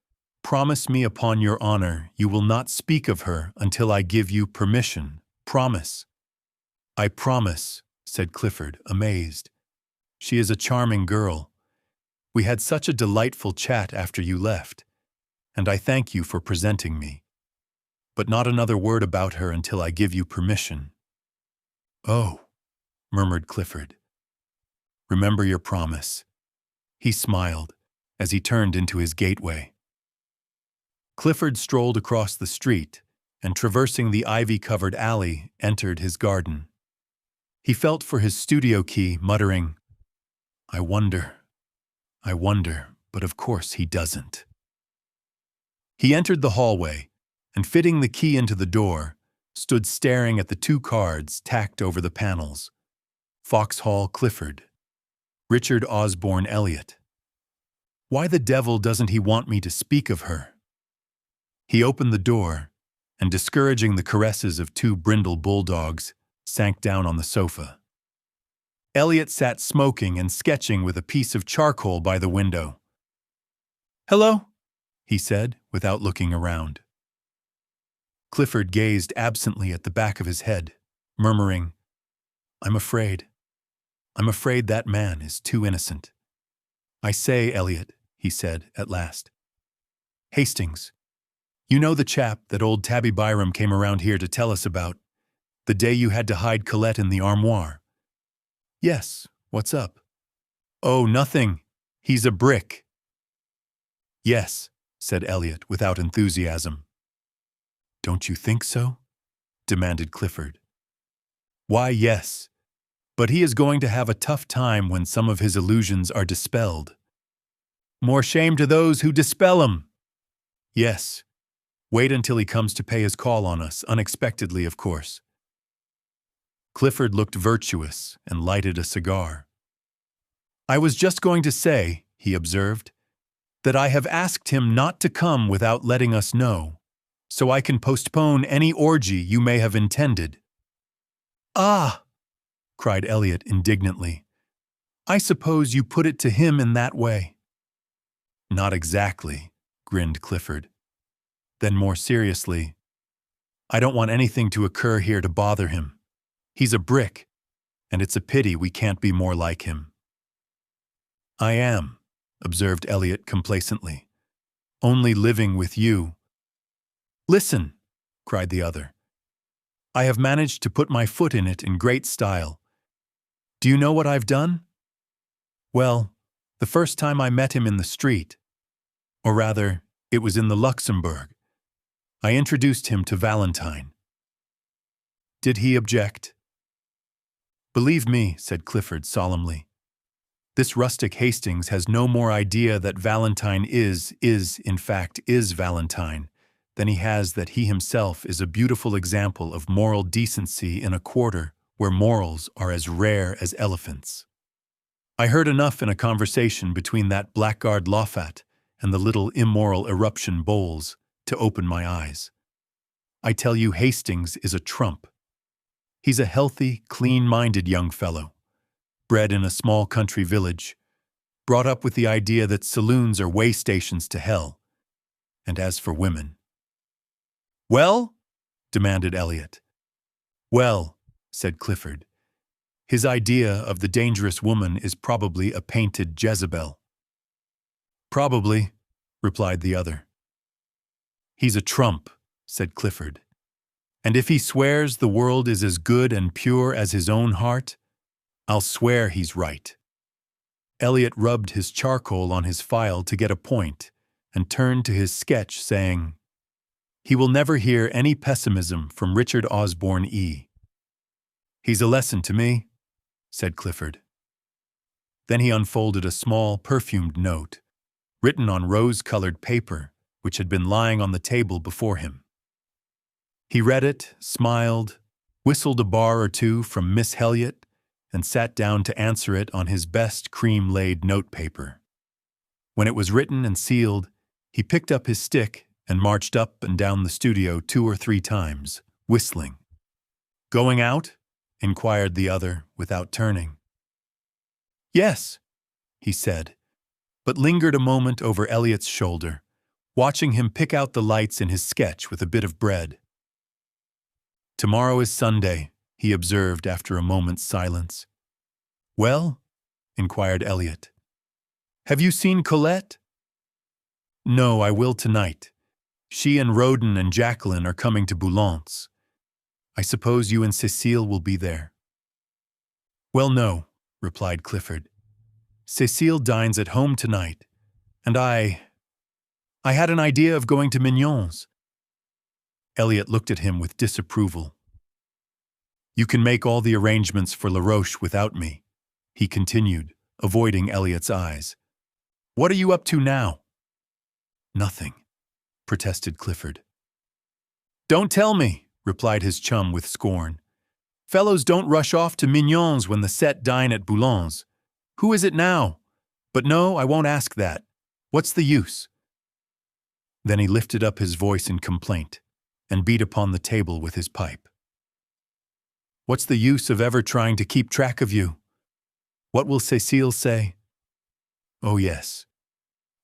Promise me upon your honor you will not speak of her until I give you permission. Promise. I promise, said Clifford, amazed. She is a charming girl. We had such a delightful chat after you left, and I thank you for presenting me. But not another word about her until I give you permission. Oh, murmured Clifford. Remember your promise. He smiled as he turned into his gateway. Clifford strolled across the street and, traversing the ivy-covered alley, entered his garden. He felt for his studio key, muttering, I wonder, but of course he doesn't. He entered the hallway and, fitting the key into the door, stood staring at the 2 cards tacked over the panels. Foxhall Clifford. Richard Osborne Elliot. Why the devil doesn't he want me to speak of her? He opened the door and, discouraging the caresses of 2 brindle bulldogs, sank down on the sofa. Elliot sat smoking and sketching with a piece of charcoal by the window. Hello, he said, without looking around. Clifford gazed absently at the back of his head, murmuring, I'm afraid that man is too innocent. I say, Elliot, he said at last. Hastings, you know the chap that old Tabby Byram came around here to tell us about, the day you had to hide Colette in the armoire? Yes, what's up? Oh, nothing. He's a brick. Yes, said Elliot without enthusiasm. Don't you think so? Demanded Clifford. Why, yes. But he is going to have a tough time when some of his illusions are dispelled. More shame to those who dispel 'em. Yes. Wait until he comes to pay his call on us, unexpectedly, of course. Clifford looked virtuous and lighted a cigar. I was just going to say, he observed, that I have asked him not to come without letting us know, so I can postpone any orgy you may have intended. Ah! Cried Elliot indignantly. I suppose you put it to him in that way. Not exactly, grinned Clifford. Then more seriously, I don't want anything to occur here to bother him. He's a brick, and it's a pity we can't be more like him. I am, observed Elliot complacently, only living with you. Listen, cried the other. I have managed to put my foot in it in great style. Do you know what I've done? Well, the first time I met him in the street, or rather, it was in the Luxembourg, I introduced him to Valentine. Did he object? Believe me, said Clifford solemnly, this rustic Hastings has no more idea that Valentine is Valentine than he has that he himself is a beautiful example of moral decency in a quarter where morals are as rare as elephants. I heard enough in a conversation between that blackguard Loffat and the little immoral eruption Bowles to open my eyes. I tell you, Hastings is a trump. He's a healthy, clean-minded young fellow, bred in a small country village, brought up with the idea that saloons are way stations to hell. And as for women... Well? Demanded Elliot. Well, said Clifford. His idea of the dangerous woman is probably a painted Jezebel. Probably, replied the other. He's a trump, said Clifford. And if he swears the world is as good and pure as his own heart, I'll swear he's right. Elliot rubbed his charcoal on his file to get a point and turned to his sketch, saying, He will never hear any pessimism from Richard Osborne E. He's a lesson to me, said Clifford. Then he unfolded a small, perfumed note, written on rose-colored paper, which had been lying on the table before him. He read it, smiled, whistled a bar or two from Miss Heliot, and sat down to answer it on his best cream-laid notepaper. When it was written and sealed, he picked up his stick and marched up and down the studio 2 or 3 times, whistling. Going out? Inquired the other, without turning. Yes, he said, but lingered a moment over Elliot's shoulder, watching him pick out the lights in his sketch with a bit of bread. Tomorrow is Sunday, he observed after a moment's silence. Well? Inquired Elliot. Have you seen Colette? No, I will tonight. She and Roden and Jacqueline are coming to Boulant's. I suppose you and Cécile will be there. Well, no, replied Clifford. Cécile dines at home tonight, and I had an idea of going to Mignon's. Elliot looked at him with disapproval. You can make all the arrangements for La Roche without me, he continued, avoiding Elliot's eyes. What are you up to now? Nothing, protested Clifford. Don't tell me, replied his chum with scorn. Fellows don't rush off to Mignon's when the set dine at Boulant's. Who is it now? But no, I won't ask that. What's the use? Then he lifted up his voice in complaint and beat upon the table with his pipe. What's the use of ever trying to keep track of you? What will Cécile say? Oh, yes.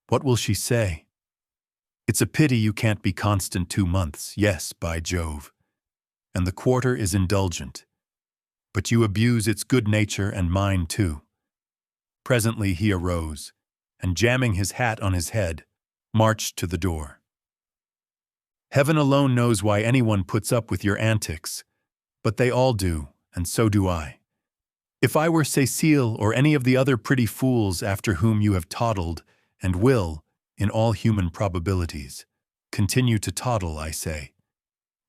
What will she say? It's a pity you can't be constant 2 months, yes, by Jove. And the quarter is indulgent. But you abuse its good nature and mine too. Presently he arose, and jamming his hat on his head, marched to the door. Heaven alone knows why anyone puts up with your antics, but they all do, and so do I. If I were Cécile or any of the other pretty fools after whom you have toddled, and will, in all human probabilities, continue to toddle, I say.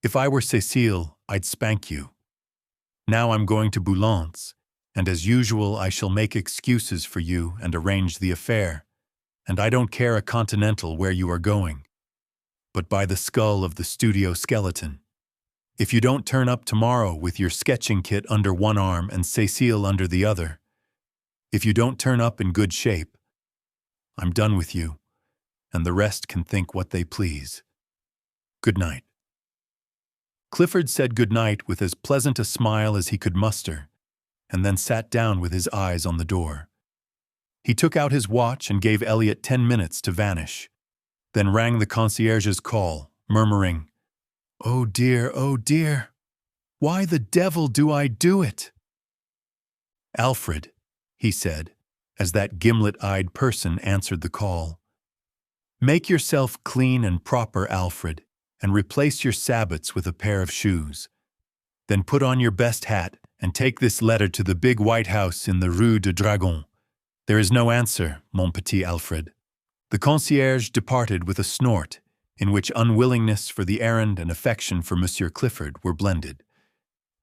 If I were Cécile, I'd spank you. Now I'm going to Boulant's, and as usual I shall make excuses for you and arrange the affair, and I don't care a continental where you are going. But by the skull of the studio skeleton, if you don't turn up tomorrow with your sketching kit under one arm and Cécile under the other, if you don't turn up in good shape, I'm done with you, and the rest can think what they please. Good night. Clifford said good night with as pleasant a smile as he could muster, and then sat down with his eyes on the door. He took out his watch and gave Elliot 10 minutes to vanish, then rang the concierge's call, murmuring, Oh dear, why the devil do I do it? Alfred, he said, as that gimlet-eyed person answered the call. Make yourself clean and proper, Alfred, and replace your sabots with a pair of shoes. Then put on your best hat and take this letter to the big White House in the Rue de Dragon. There is no answer, mon petit Alfred. The concierge departed with a snort, in which unwillingness for the errand and affection for Monsieur Clifford were blended.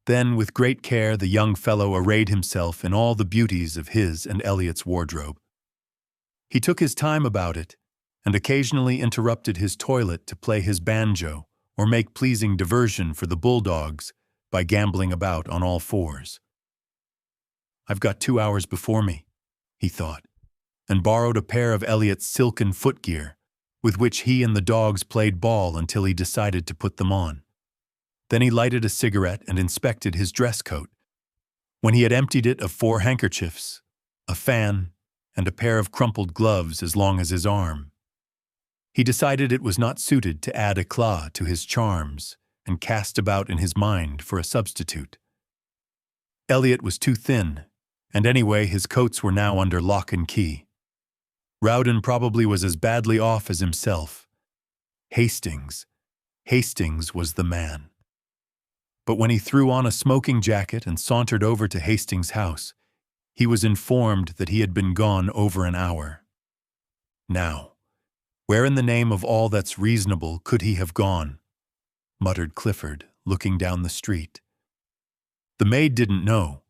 Then, with great care, the young fellow arrayed himself in all the beauties of his and Elliot's wardrobe. He took his time about it, and occasionally interrupted his toilet to play his banjo or make pleasing diversion for the bulldogs by gambling about on all fours. I've got 2 hours before me, he thought, and borrowed a pair of Elliot's silken footgear, with which he and the dogs played ball until he decided to put them on. Then he lighted a cigarette and inspected his dress coat. When he had emptied it of 4 handkerchiefs, a fan, and a pair of crumpled gloves as long as his arm, he decided it was not suited to add éclat to his charms and cast about in his mind for a substitute. Elliot was too thin, and anyway his coats were now under lock and key. Rowden probably was as badly off as himself. Hastings was the man. But when he threw on a smoking jacket and sauntered over to Hastings' house, he was informed that he had been gone over an hour. Now, where in the name of all that's reasonable could he have gone? Muttered Clifford, looking down the street. The maid didn't know,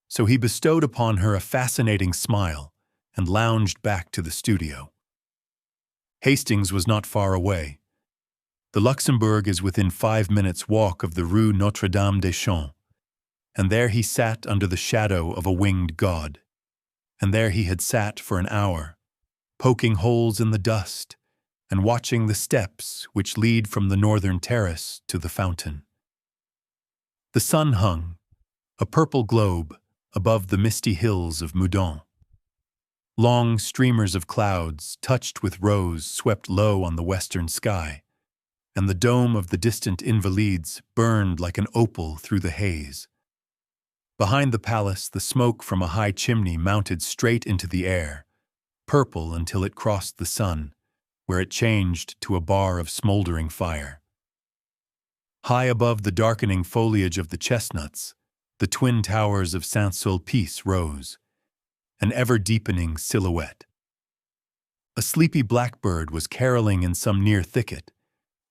so he bestowed upon her a fascinating smile and lounged back to the studio. Hastings was not far away. The Luxembourg is within 5 minutes' walk of the Rue Notre-Dame-des-Champs, and there he sat under the shadow of a winged god, and there he had sat for an hour, poking holes in the dust and watching the steps which lead from the northern terrace to the fountain. The sun hung, a purple globe, above the misty hills of Meudon. Long streamers of clouds, touched with rose, swept low on the western sky, and the dome of the distant Invalides burned like an opal through the haze. Behind the palace, the smoke from a high chimney mounted straight into the air, purple until it crossed the sun, where it changed to a bar of smoldering fire. High above the darkening foliage of the chestnuts, the twin towers of Saint-Sulpice rose, an ever-deepening silhouette. A sleepy blackbird was caroling in some near thicket,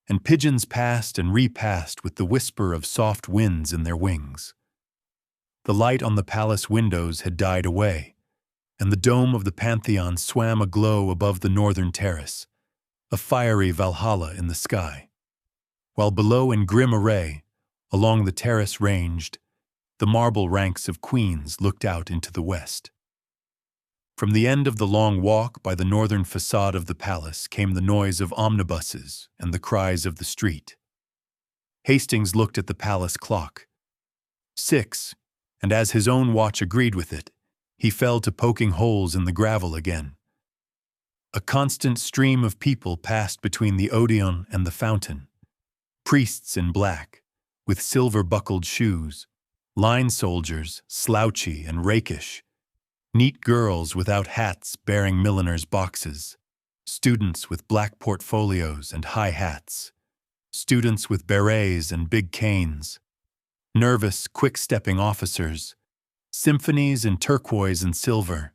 and pigeons passed and repassed with the whisper of soft winds in their wings. The light on the palace windows had died away, and the dome of the Pantheon swam aglow above the northern terrace, a fiery Valhalla in the sky, while below in grim array, along the terrace ranged, the marble ranks of queens looked out into the west. From the end of the long walk by the northern facade of the palace came the noise of omnibuses and the cries of the street. Hastings looked at the palace clock. 6, and as his own watch agreed with it, he fell to poking holes in the gravel again. A constant stream of people passed between the Odeon and the fountain. Priests in black, with silver-buckled shoes, line soldiers, slouchy and rakish, neat girls without hats bearing milliners' boxes, students with black portfolios and high hats, students with berets and big canes, nervous, quick-stepping officers, symphonies in turquoise and silver,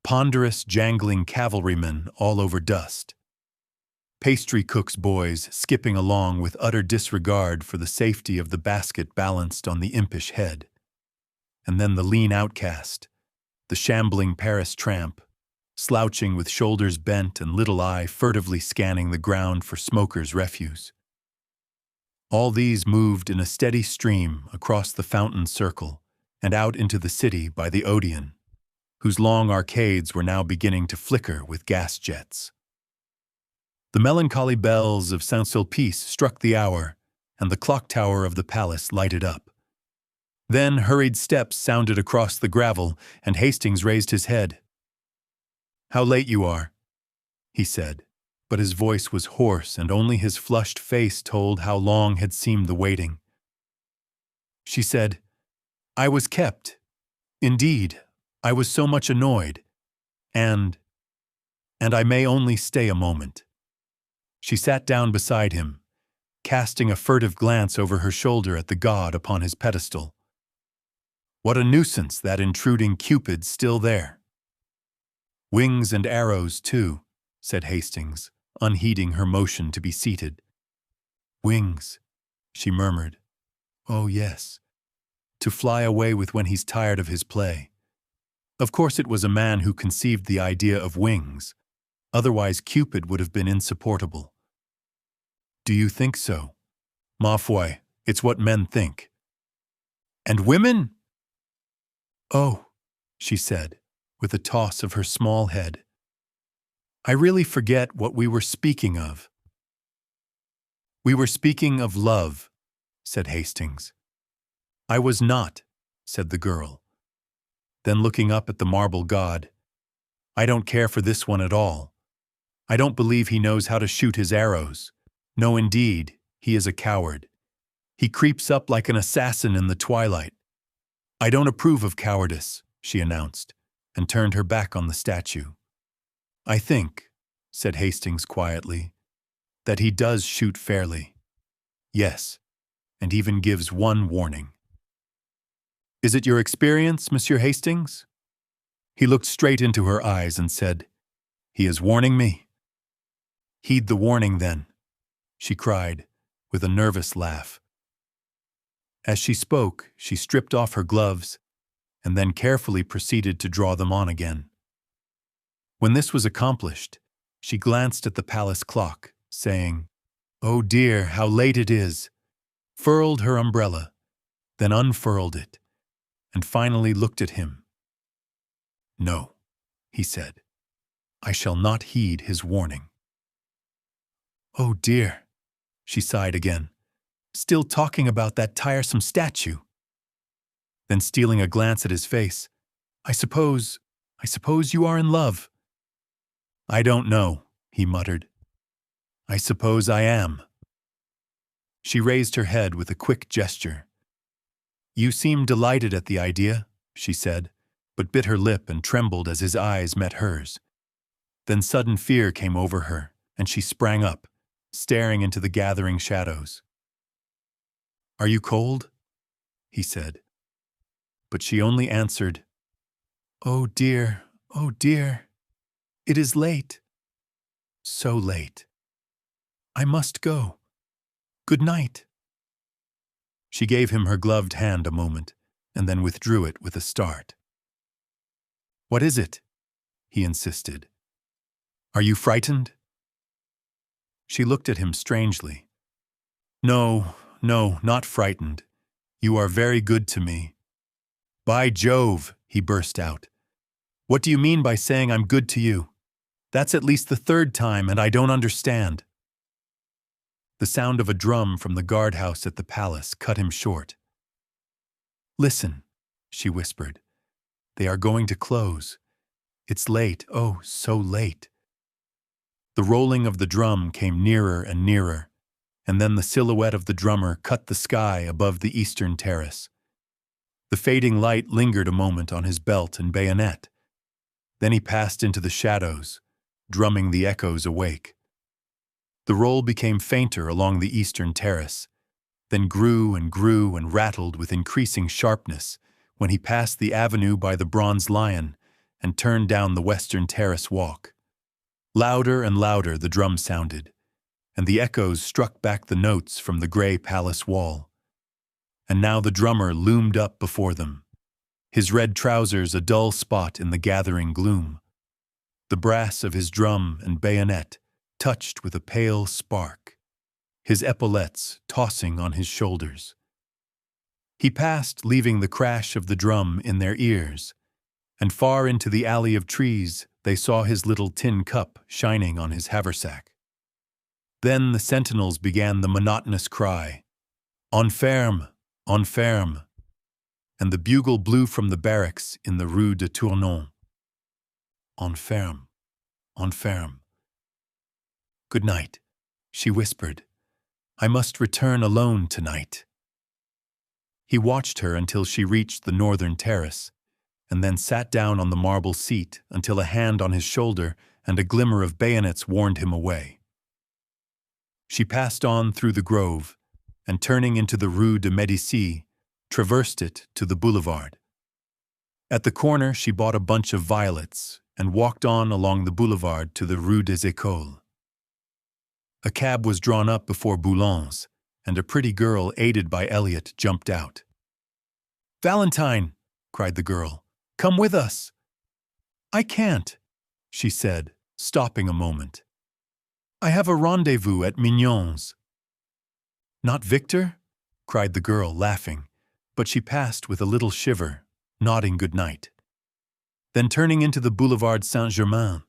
ponderous, jangling cavalrymen all over dust, pastry cooks' boys skipping along with utter disregard for the safety of the basket balanced on the impish head, and then the lean outcast, the shambling Paris tramp, slouching with shoulders bent and little eye furtively scanning the ground for smokers' refuse. All these moved in a steady stream across the fountain circle and out into the city by the Odeon, whose long arcades were now beginning to flicker with gas jets. The melancholy bells of Saint-Sulpice struck the hour, and the clock tower of the palace lighted up. Then hurried steps sounded across the gravel, and Hastings raised his head. "How late you are," he said, but his voice was hoarse and only his flushed face told how long had seemed the waiting. She said, "I was kept. Indeed, I was so much annoyed. And I may only stay a moment." She sat down beside him, casting a furtive glance over her shoulder at the god upon his pedestal. What a nuisance, that intruding Cupid still there. "Wings and arrows, too," said Hastings, unheeding her motion to be seated. "Wings," she murmured. "Oh, yes. To fly away with when he's tired of his play." Of course it was a man who conceived the idea of wings. Otherwise Cupid would have been insupportable. "Do you think so?" "Ma foi, it's what men think." "And women?" "Oh," she said, with a toss of her small head. "I really forget what we were speaking of." "We were speaking of love," said Hastings. "I was not," said the girl. Then looking up at the marble god, "I don't care for this one at all. I don't believe he knows how to shoot his arrows. No, indeed, he is a coward. He creeps up like an assassin in the twilight. I don't approve of cowardice," she announced, and turned her back on the statue. "I think," said Hastings quietly, "that he does shoot fairly. Yes, and even gives one warning." "Is it your experience, Monsieur Hastings?" He looked straight into her eyes and said, "He is warning me." "Heed the warning, then," she cried, with a nervous laugh. As she spoke, she stripped off her gloves and then carefully proceeded to draw them on again. When this was accomplished, she glanced at the palace clock, saying, "Oh dear, how late it is," furled her umbrella, then unfurled it, and finally looked at him. "No," he said, "I shall not heed his warning." "Oh dear," she sighed again, "still talking about that tiresome statue." Then stealing a glance at his face, I suppose I suppose you are in love." "I don't know," he muttered. "I suppose I am." She raised her head with a quick gesture. "You seem delighted at the idea," she said, but bit her lip and trembled as his eyes met hers. Then sudden fear came over her, and she sprang up, staring into the gathering shadows. "Are you cold?" he said. But she only answered, oh dear, it is late. So late. I must go. Good night." She gave him her gloved hand a moment, and then withdrew it with a start. "What is it?" he insisted. "Are you frightened?" She looked at him strangely. No, not frightened. You are very good to me." "By Jove," he burst out. "What do you mean by saying I'm good to you? That's at least the third time, and I don't understand." The sound of a drum from the guardhouse at the palace cut him short. "Listen," she whispered. "They are going to close. It's late, oh, so late." The rolling of the drum came nearer and nearer, and then the silhouette of the drummer cut the sky above the eastern terrace. The fading light lingered a moment on his belt and bayonet. Then he passed into the shadows, drumming the echoes awake. The roll became fainter along the eastern terrace, then grew and rattled with increasing sharpness when he passed the avenue by the Bronze Lion and turned down the western terrace walk. Louder and louder the drum sounded, and the echoes struck back the notes from the gray palace wall. And now the drummer loomed up before them, his red trousers a dull spot in the gathering gloom. The brass of his drum and bayonet touched with a pale spark, his epaulettes tossing on his shoulders. He passed, leaving the crash of the drum in their ears, and far into the alley of trees they saw his little tin cup shining on his haversack. Then the sentinels began the monotonous cry, "En ferme! En ferme!" and the bugle blew from the barracks in the Rue de Tournon. "En ferme! En ferme!" "Good night," she whispered. "I must return alone tonight." He watched her until she reached the northern terrace, and then sat down on the marble seat until a hand on his shoulder and a glimmer of bayonets warned him away. She passed on through the grove, and turning into the Rue de Médicis, traversed it to the boulevard. At the corner she bought a bunch of violets and walked on along the boulevard to the Rue des Écoles. A cab was drawn up before Boulogn's, and a pretty girl aided by Elliot jumped out. "Valentine," cried the girl, "come with us." "I can't," she said, stopping a moment. "I have a rendezvous at Mignon's." "Not Victor?" cried the girl, laughing, but she passed with a little shiver, nodding good night. Then turning into the Boulevard Saint-Germain,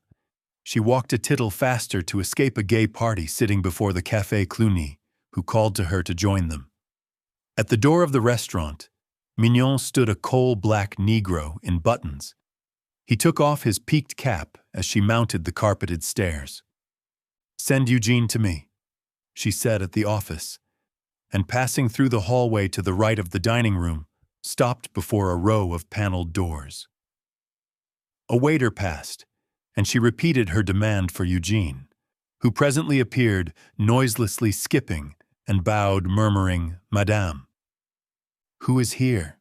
she walked a tittle faster to escape a gay party sitting before the Café Cluny, who called to her to join them. At the door of the restaurant, Mignon stood a coal-black Negro in buttons. He took off his peaked cap as she mounted the carpeted stairs. "Send Eugene to me," she said at the office, and passing through the hallway to the right of the dining room, stopped before a row of paneled doors. A waiter passed, and she repeated her demand for Eugene, who presently appeared, noiselessly skipping, and bowed, murmuring, "Madame." "Who is here?"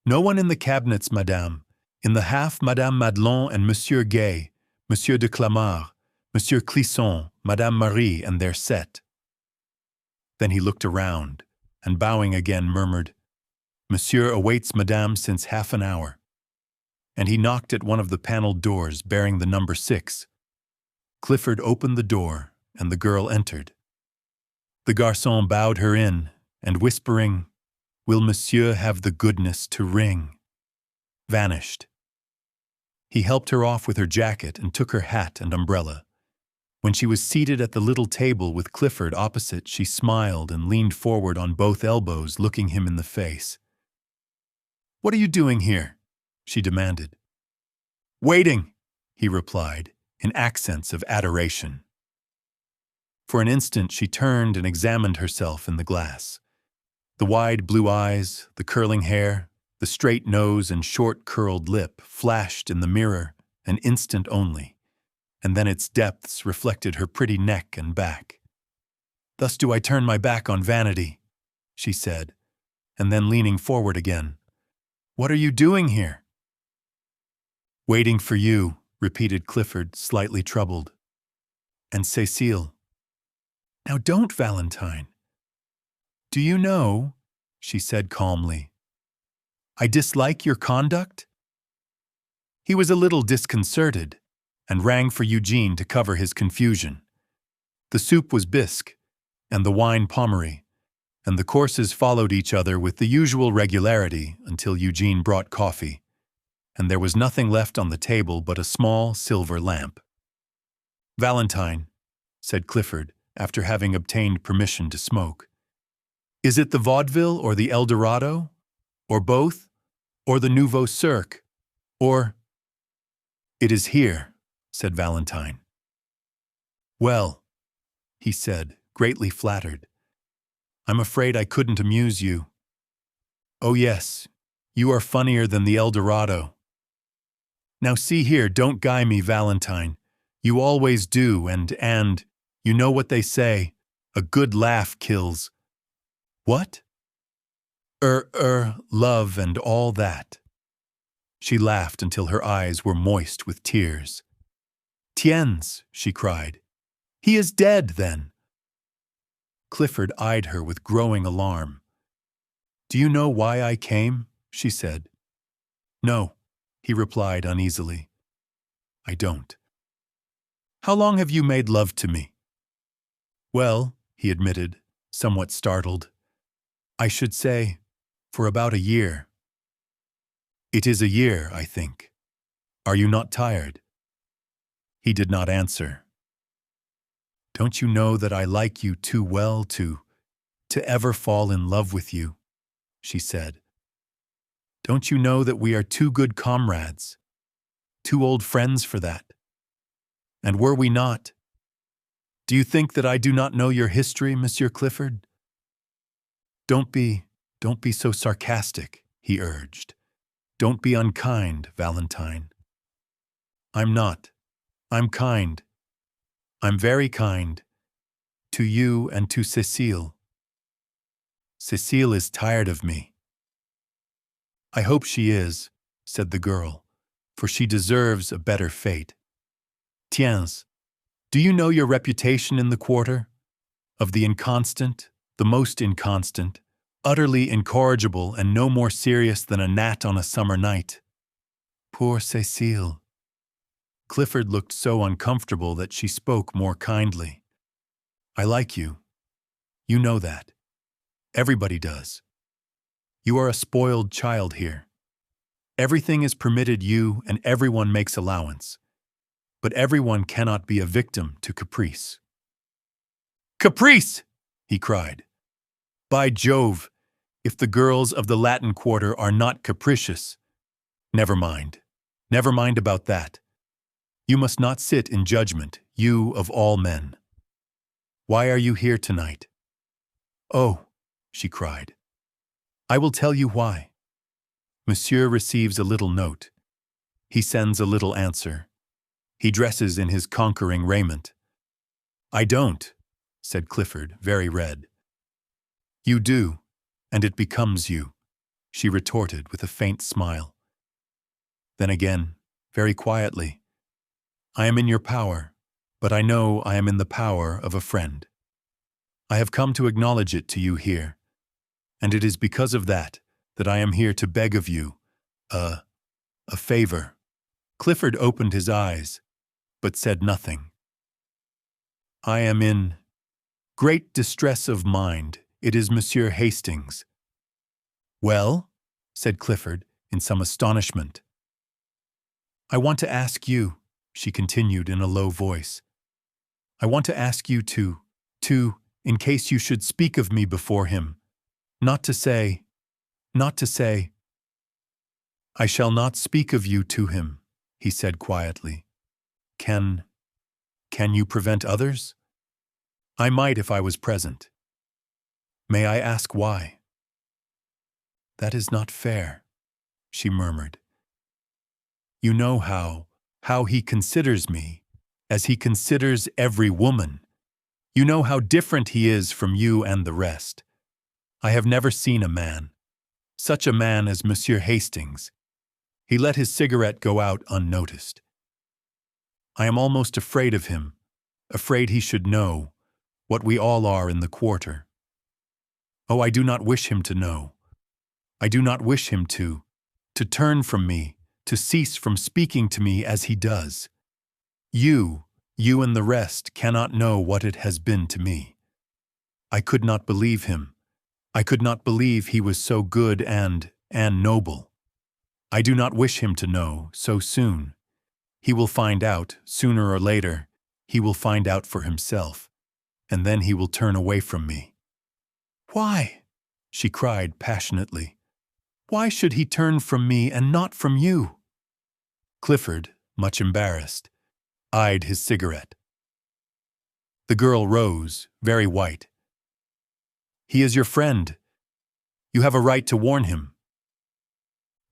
"No one in the cabinets, madame. In the half, Madame Madelon and Monsieur Gay, Monsieur de Clamart, Monsieur Clisson, Madame Marie, and their set." Then he looked around, and bowing again murmured, "Monsieur awaits Madame since half an hour." And he knocked at one of the paneled doors bearing the number 6. Clifford opened the door, and the girl entered. The garçon bowed her in, and whispering, "Will Monsieur have the goodness to ring?" vanished. He helped her off with her jacket and took her hat and umbrella. When she was seated at the little table with Clifford opposite, she smiled and leaned forward on both elbows, looking him in the face. "What are you doing here?" she demanded. Waiting, he replied, in accents of adoration. For an instant she turned and examined herself in the glass. The wide blue eyes, the curling hair, the straight nose and short curled lip flashed in the mirror an instant only, and then its depths reflected her pretty neck and back. Thus do I turn my back on vanity, she said, and then leaning forward again. What are you doing here? Waiting for you, repeated Clifford, slightly troubled. And Cécile. Now don't, Valentine. Do you know, she said calmly, I dislike your conduct? He was a little disconcerted and rang for Eugene to cover his confusion. The soup was bisque, and the wine Pommery, and the courses followed each other with the usual regularity until Eugene brought coffee, and there was nothing left on the table but a small silver lamp. Valentine, said Clifford, after having obtained permission to smoke, is it the vaudeville or the El Dorado? Or both? Or the Nouveau Cirque? Or— It is here, said Valentine. Well, he said, greatly flattered, I'm afraid I couldn't amuse you. Oh yes, you are funnier than the El Dorado. Now see here, don't guy me, Valentine. You always do, and, you know what they say, a good laugh kills. What? Love and all that. She laughed until her eyes were moist with tears. Tiens, she cried. He is dead, then. Clifford eyed her with growing alarm. Do you know why I came? She said. No, he replied uneasily. I don't. How long have you made love to me? Well, he admitted, somewhat startled, I should say, for about a year. It is a year, I think. Are you not tired? He did not answer. Don't you know that I like you too well to ever fall in love with you? She said. Don't you know that we are too good comrades, too old friends for that? And were we not? Do you think that I do not know your history, Monsieur Clifford? Don't be so sarcastic, he urged. Don't be unkind, Valentine. I'm not. I'm kind. I'm very kind. To you and to Cécile. Cécile is tired of me. I hope she is, said the girl, for she deserves a better fate. Tiens, do you know your reputation in the quarter? Of the inconstant, the most inconstant, utterly incorrigible and no more serious than a gnat on a summer night. Poor Cécile. Clifford looked so uncomfortable that she spoke more kindly. I like you. You know that. Everybody does. You are a spoiled child here. Everything is permitted you and everyone makes allowance. But everyone cannot be a victim to caprice. Caprice! He cried. By Jove, if the girls of the Latin Quarter are not capricious, never mind about that. You must not sit in judgment, you of all men. Why are you here tonight? Oh, she cried. I will tell you why. Monsieur receives a little note. He sends a little answer. He dresses in his conquering raiment. I don't, said Clifford, very red. You do, and it becomes you, she retorted with a faint smile. Then again, very quietly, I am in your power, but I know I am in the power of a friend. I have come to acknowledge it to you here, and it is because of that I am here to beg of you a favor. Clifford opened his eyes, but said nothing. I am in great distress of mind. It is Monsieur Hastings. Well, said Clifford, in some astonishment. I want to ask you, she continued in a low voice. I want to ask you to, in case you should speak of me before him, not to say, I shall not speak of you to him, he said quietly. Can you prevent others? I might if I was present. May I ask why? That is not fair, she murmured. You know how he considers me, as he considers every woman. You know how different he is from you and the rest. I have never seen a man, such a man as Monsieur Hastings. He let his cigarette go out unnoticed. I am almost afraid of him, afraid he should know what we all are in the quarter. Oh, I do not wish him to know. I do not wish him to turn from me, to cease from speaking to me as he does. You and the rest cannot know what it has been to me. I could not believe him. I could not believe he was so good and noble. I do not wish him to know so soon. He will find out, sooner or later. He will find out for himself, and then he will turn away from me. Why? She cried passionately. Why should he turn from me and not from you? Clifford, much embarrassed, eyed his cigarette. The girl rose, very white. He is your friend. You have a right to warn him.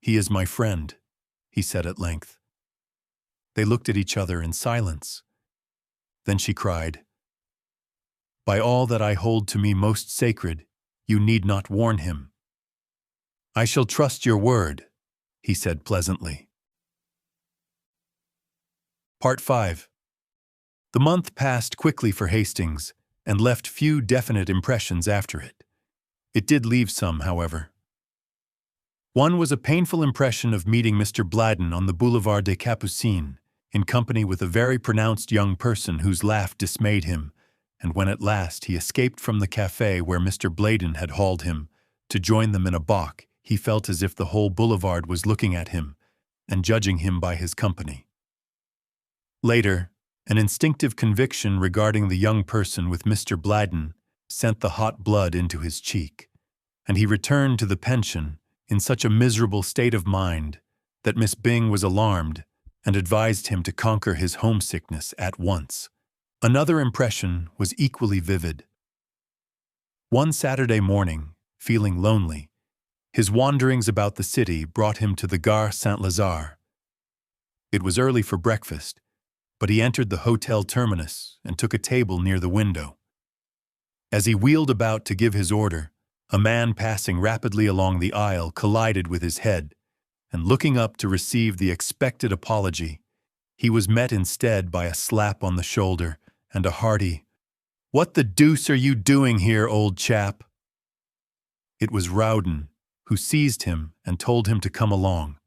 He is my friend, he said at length. They looked at each other in silence. Then she cried, By all that I hold to me most sacred, you need not warn him. I shall trust your word, he said pleasantly. Part 5. The month passed quickly for Hastings and left few definite impressions after it. It did leave some, however. One was a painful impression of meeting Mr. Bladden on the Boulevard des Capucines, in company with a very pronounced young person whose laugh dismayed him, and when at last he escaped from the café where Mr. Bladden had hauled him, to join them in a bock, he felt as if the whole boulevard was looking at him and judging him by his company. Later, an instinctive conviction regarding the young person with Mr. Bladden sent the hot blood into his cheek, and he returned to the pension in such a miserable state of mind that Miss Byng was alarmed and advised him to conquer his homesickness at once. Another impression was equally vivid. One Saturday morning, feeling lonely, his wanderings about the city brought him to the Gare Saint-Lazare. It was early for breakfast, but he entered the Hotel Terminus and took a table near the window. As he wheeled about to give his order, a man passing rapidly along the aisle collided with his head, and looking up to receive the expected apology, he was met instead by a slap on the shoulder and a hearty, "What the deuce are you doing here, old chap?" It was Rowden, who seized him and told him to come along.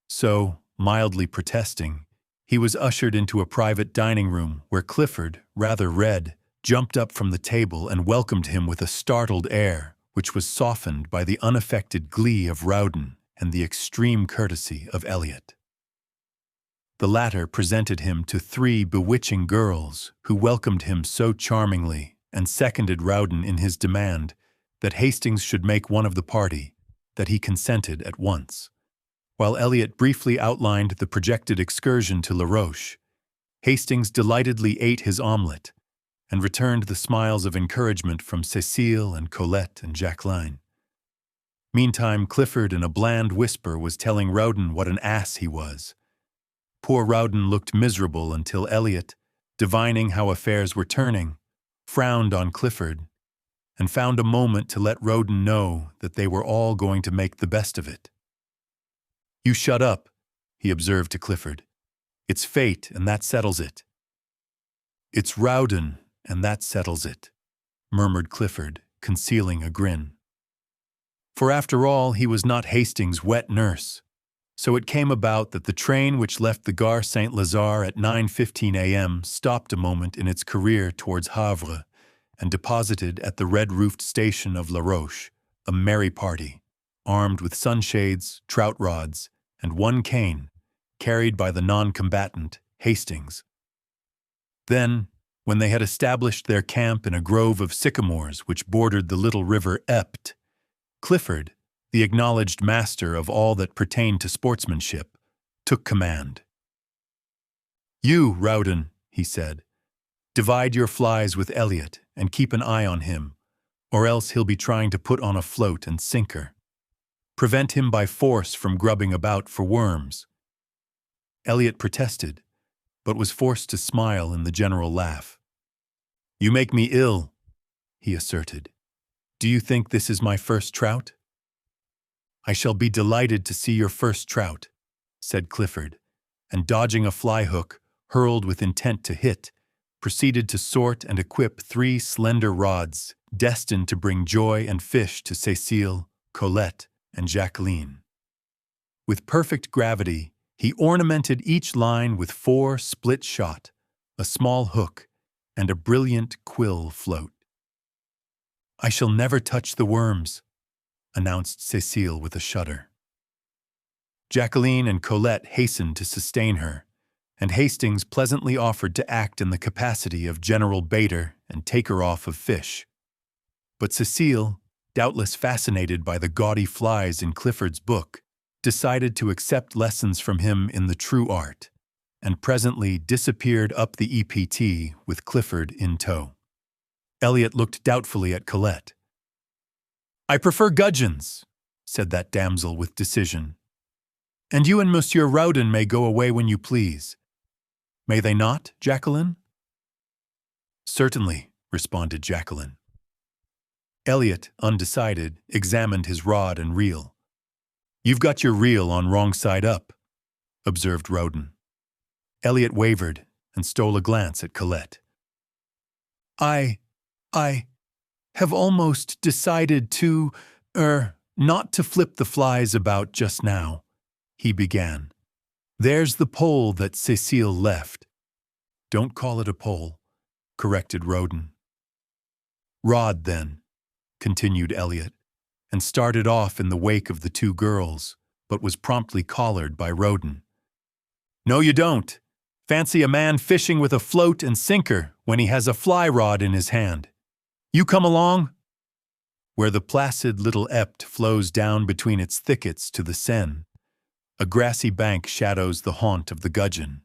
So, mildly protesting, he was ushered into a private dining room where Clifford, rather red, jumped up from the table and welcomed him with a startled air, which was softened by the unaffected glee of Rowden and the extreme courtesy of Elliot. The latter presented him to 3 bewitching girls who welcomed him so charmingly and seconded Rowden in his demand that Hastings should make one of the party, that he consented at once. While Elliot briefly outlined the projected excursion to La Roche, Hastings delightedly ate his omelette and returned the smiles of encouragement from Cécile and Colette and Jacqueline. Meantime, Clifford in a bland whisper was telling Rowden what an ass he was. Poor Rowden looked miserable until Elliot, divining how affairs were turning, frowned on Clifford and found a moment to let Rowden know that they were all going to make the best of it. "You shut up," he observed to Clifford. "It's fate, and that settles it." "It's Rowden, and that settles it," murmured Clifford, concealing a grin. For after all, he was not Hastings' wet nurse. So it came about that the train which left the Gare Saint-Lazare at 9:15 a.m. stopped a moment in its career towards Havre and deposited at the red-roofed station of La Roche a merry party, armed with sunshades, trout rods, and one cane, carried by the non-combatant, Hastings. Then, when they had established their camp in a grove of sycamores which bordered the little river Epte, Clifford, the acknowledged master of all that pertained to sportsmanship, took command. You, Rowden, he said, divide your flies with Elliot and keep an eye on him, or else he'll be trying to put on a float and sinker. Prevent him by force from grubbing about for worms. Elliot protested, but was forced to smile in the general laugh. You make me ill, he asserted. Do you think this is my first trout? I shall be delighted to see your first trout, said Clifford, and dodging a fly hook, hurled with intent to hit, proceeded to sort and equip 3 slender rods destined to bring joy and fish to Cécile, Colette, and Jacqueline. With perfect gravity, he ornamented each line with 4 split shot, a small hook, and a brilliant quill float. I shall never touch the worms, announced Cécile with a shudder. Jacqueline and Colette hastened to sustain her, and Hastings pleasantly offered to act in the capacity of general baiter and taker-off of fish. But Cécile, doubtless fascinated by the gaudy flies in Clifford's book, decided to accept lessons from him in the true art, and presently disappeared up the EPT with Clifford in tow. Elliot looked doubtfully at Colette. I prefer gudgeons, said that damsel with decision. And you and Monsieur Rowden may go away when you please. May they not, Jacqueline? Certainly, responded Jacqueline. Elliot, undecided, examined his rod and reel. You've got your reel on wrong side up, observed Rowden. Elliot wavered and stole a glance at Colette. I have almost decided to, not to flip the flies about just now, he began. There's the pole that Cécile left. Don't call it a pole, corrected Rowden. Rod, then, continued Elliot, and started off in the wake of the 2 girls, but was promptly collared by Rowden. No, you don't. Fancy a man fishing with a float and sinker when he has a fly rod in his hand. You come along? Where the placid little Epte flows down between its thickets to the Seine, a grassy bank shadows the haunt of the gudgeon,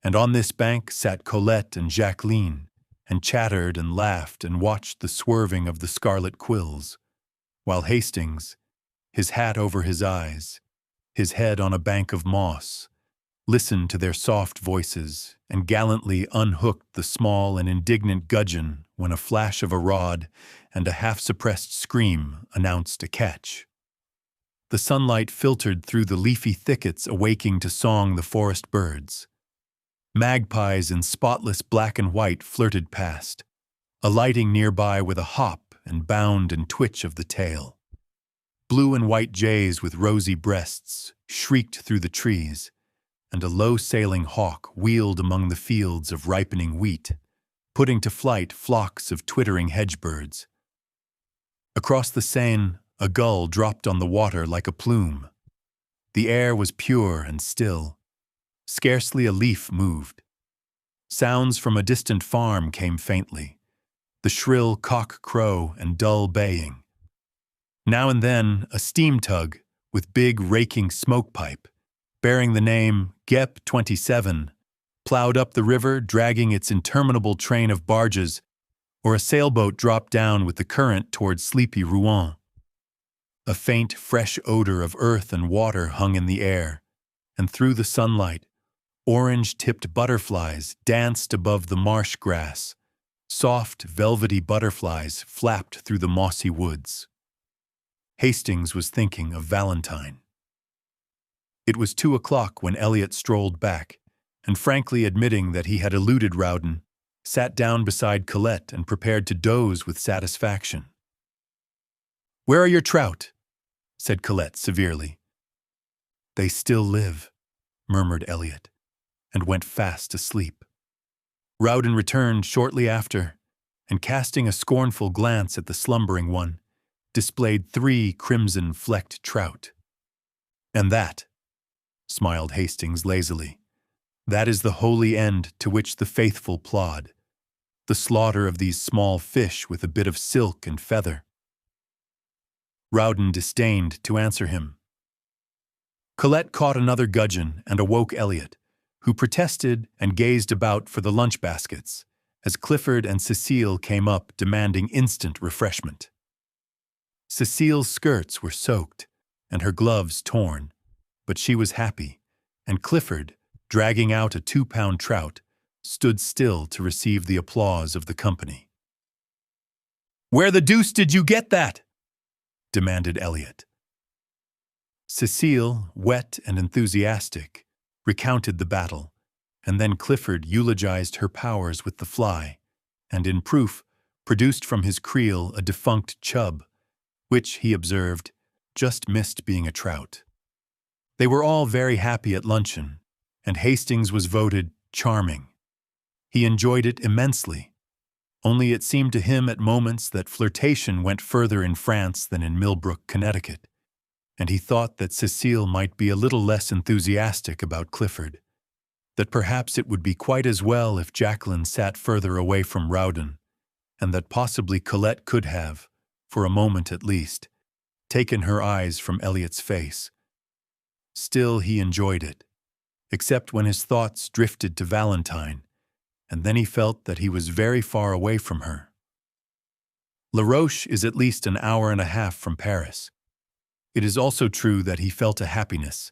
and on this bank sat Colette and Jacqueline, and chattered and laughed and watched the swerving of the scarlet quills, while Hastings, his hat over his eyes, his head on a bank of moss, listened to their soft voices and gallantly unhooked the small and indignant gudgeon when a flash of a rod and a half-suppressed scream announced a catch. The sunlight filtered through the leafy thickets, awaking to song the forest birds. Magpies in spotless black and white flirted past, alighting nearby with a hop and bound and twitch of the tail. Blue and white jays with rosy breasts shrieked through the trees, and a low-sailing hawk wheeled among the fields of ripening wheat, putting to flight flocks of twittering hedge-birds. Across the Seine, a gull dropped on the water like a plume. The air was pure and still. Scarcely a leaf moved. Sounds from a distant farm came faintly, the shrill cock-crow and dull baying. Now and then, a steam tug with big raking smoke pipe, bearing the name Gep 27, plowed up the river, dragging its interminable train of barges, or a sailboat dropped down with the current towards sleepy Rouen. A faint, fresh odor of earth and water hung in the air, and through the sunlight, orange-tipped butterflies danced above the marsh grass. Soft, velvety butterflies flapped through the mossy woods. Hastings was thinking of Valentine. It was 2 o'clock when Elliot strolled back, and frankly admitting that he had eluded Rowden, sat down beside Colette and prepared to doze with satisfaction. "Where are your trout?" said Colette severely. "They still live," murmured Elliot, and went fast asleep. Rowden returned shortly after, and casting a scornful glance at the slumbering one, displayed 3 crimson-flecked trout. "And that," smiled Hastings lazily, "that is the holy end to which the faithful plod, the slaughter of these small fish with a bit of silk and feather." Rowden disdained to answer him. Colette caught another gudgeon and awoke Elliot, who protested and gazed about for the lunch baskets, as Clifford and Cecile came up demanding instant refreshment. Cecile's skirts were soaked and her gloves torn, but she was happy, and Clifford, dragging out a 2-pound trout, stood still to receive the applause of the company. "Where the deuce did you get that?" demanded Elliot. Cecile, wet and enthusiastic, recounted the battle, and then Clifford eulogized her powers with the fly, and in proof produced from his creel a defunct chub, which, he observed, just missed being a trout. They were all very happy at luncheon, and Hastings was voted charming. He enjoyed it immensely, only it seemed to him at moments that flirtation went further in France than in Millbrook, Connecticut, and he thought that Cecile might be a little less enthusiastic about Clifford, that perhaps it would be quite as well if Jacqueline sat further away from Rowden, and that possibly Colette could have, for a moment at least, taken her eyes from Elliot's face. Still, he enjoyed it, except when his thoughts drifted to Valentine, and then he felt that he was very far away from her. La Roche is at least an hour and a half from Paris. It is also true that he felt a happiness,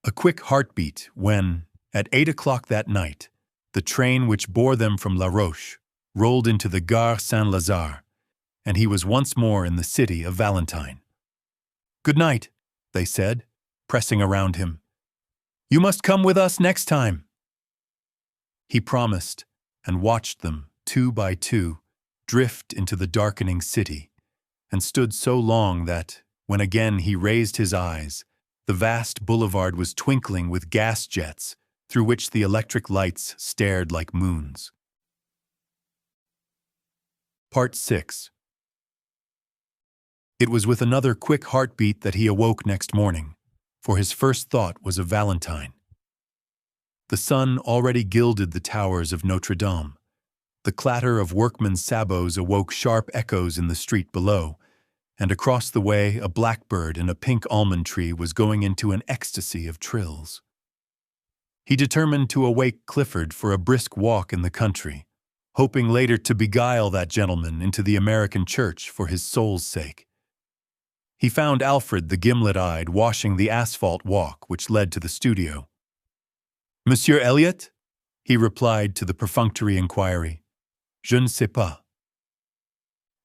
a quick heartbeat when, at 8 o'clock that night, the train which bore them from La Roche rolled into the Gare Saint-Lazare, and he was once more in the city of Valentine. "Good night," they said, pressing around him. "You must come with us next time." He promised, and watched them, 2 by 2, drift into the darkening city, and stood so long that, when again he raised his eyes, the vast boulevard was twinkling with gas jets through which the electric lights stared like moons. Part 6. It was with another quick heartbeat that he awoke next morning, for his first thought was of Valentine. The sun already gilded the towers of Notre Dame. The clatter of workmen's sabots awoke sharp echoes in the street below, and across the way a blackbird in a pink almond tree was going into an ecstasy of trills. He determined to awake Clifford for a brisk walk in the country, hoping later to beguile that gentleman into the American church for his soul's sake. He found Alfred the gimlet-eyed washing the asphalt walk which led to the studio. "Monsieur Elliot?" he replied to the perfunctory inquiry. "Je ne sais pas."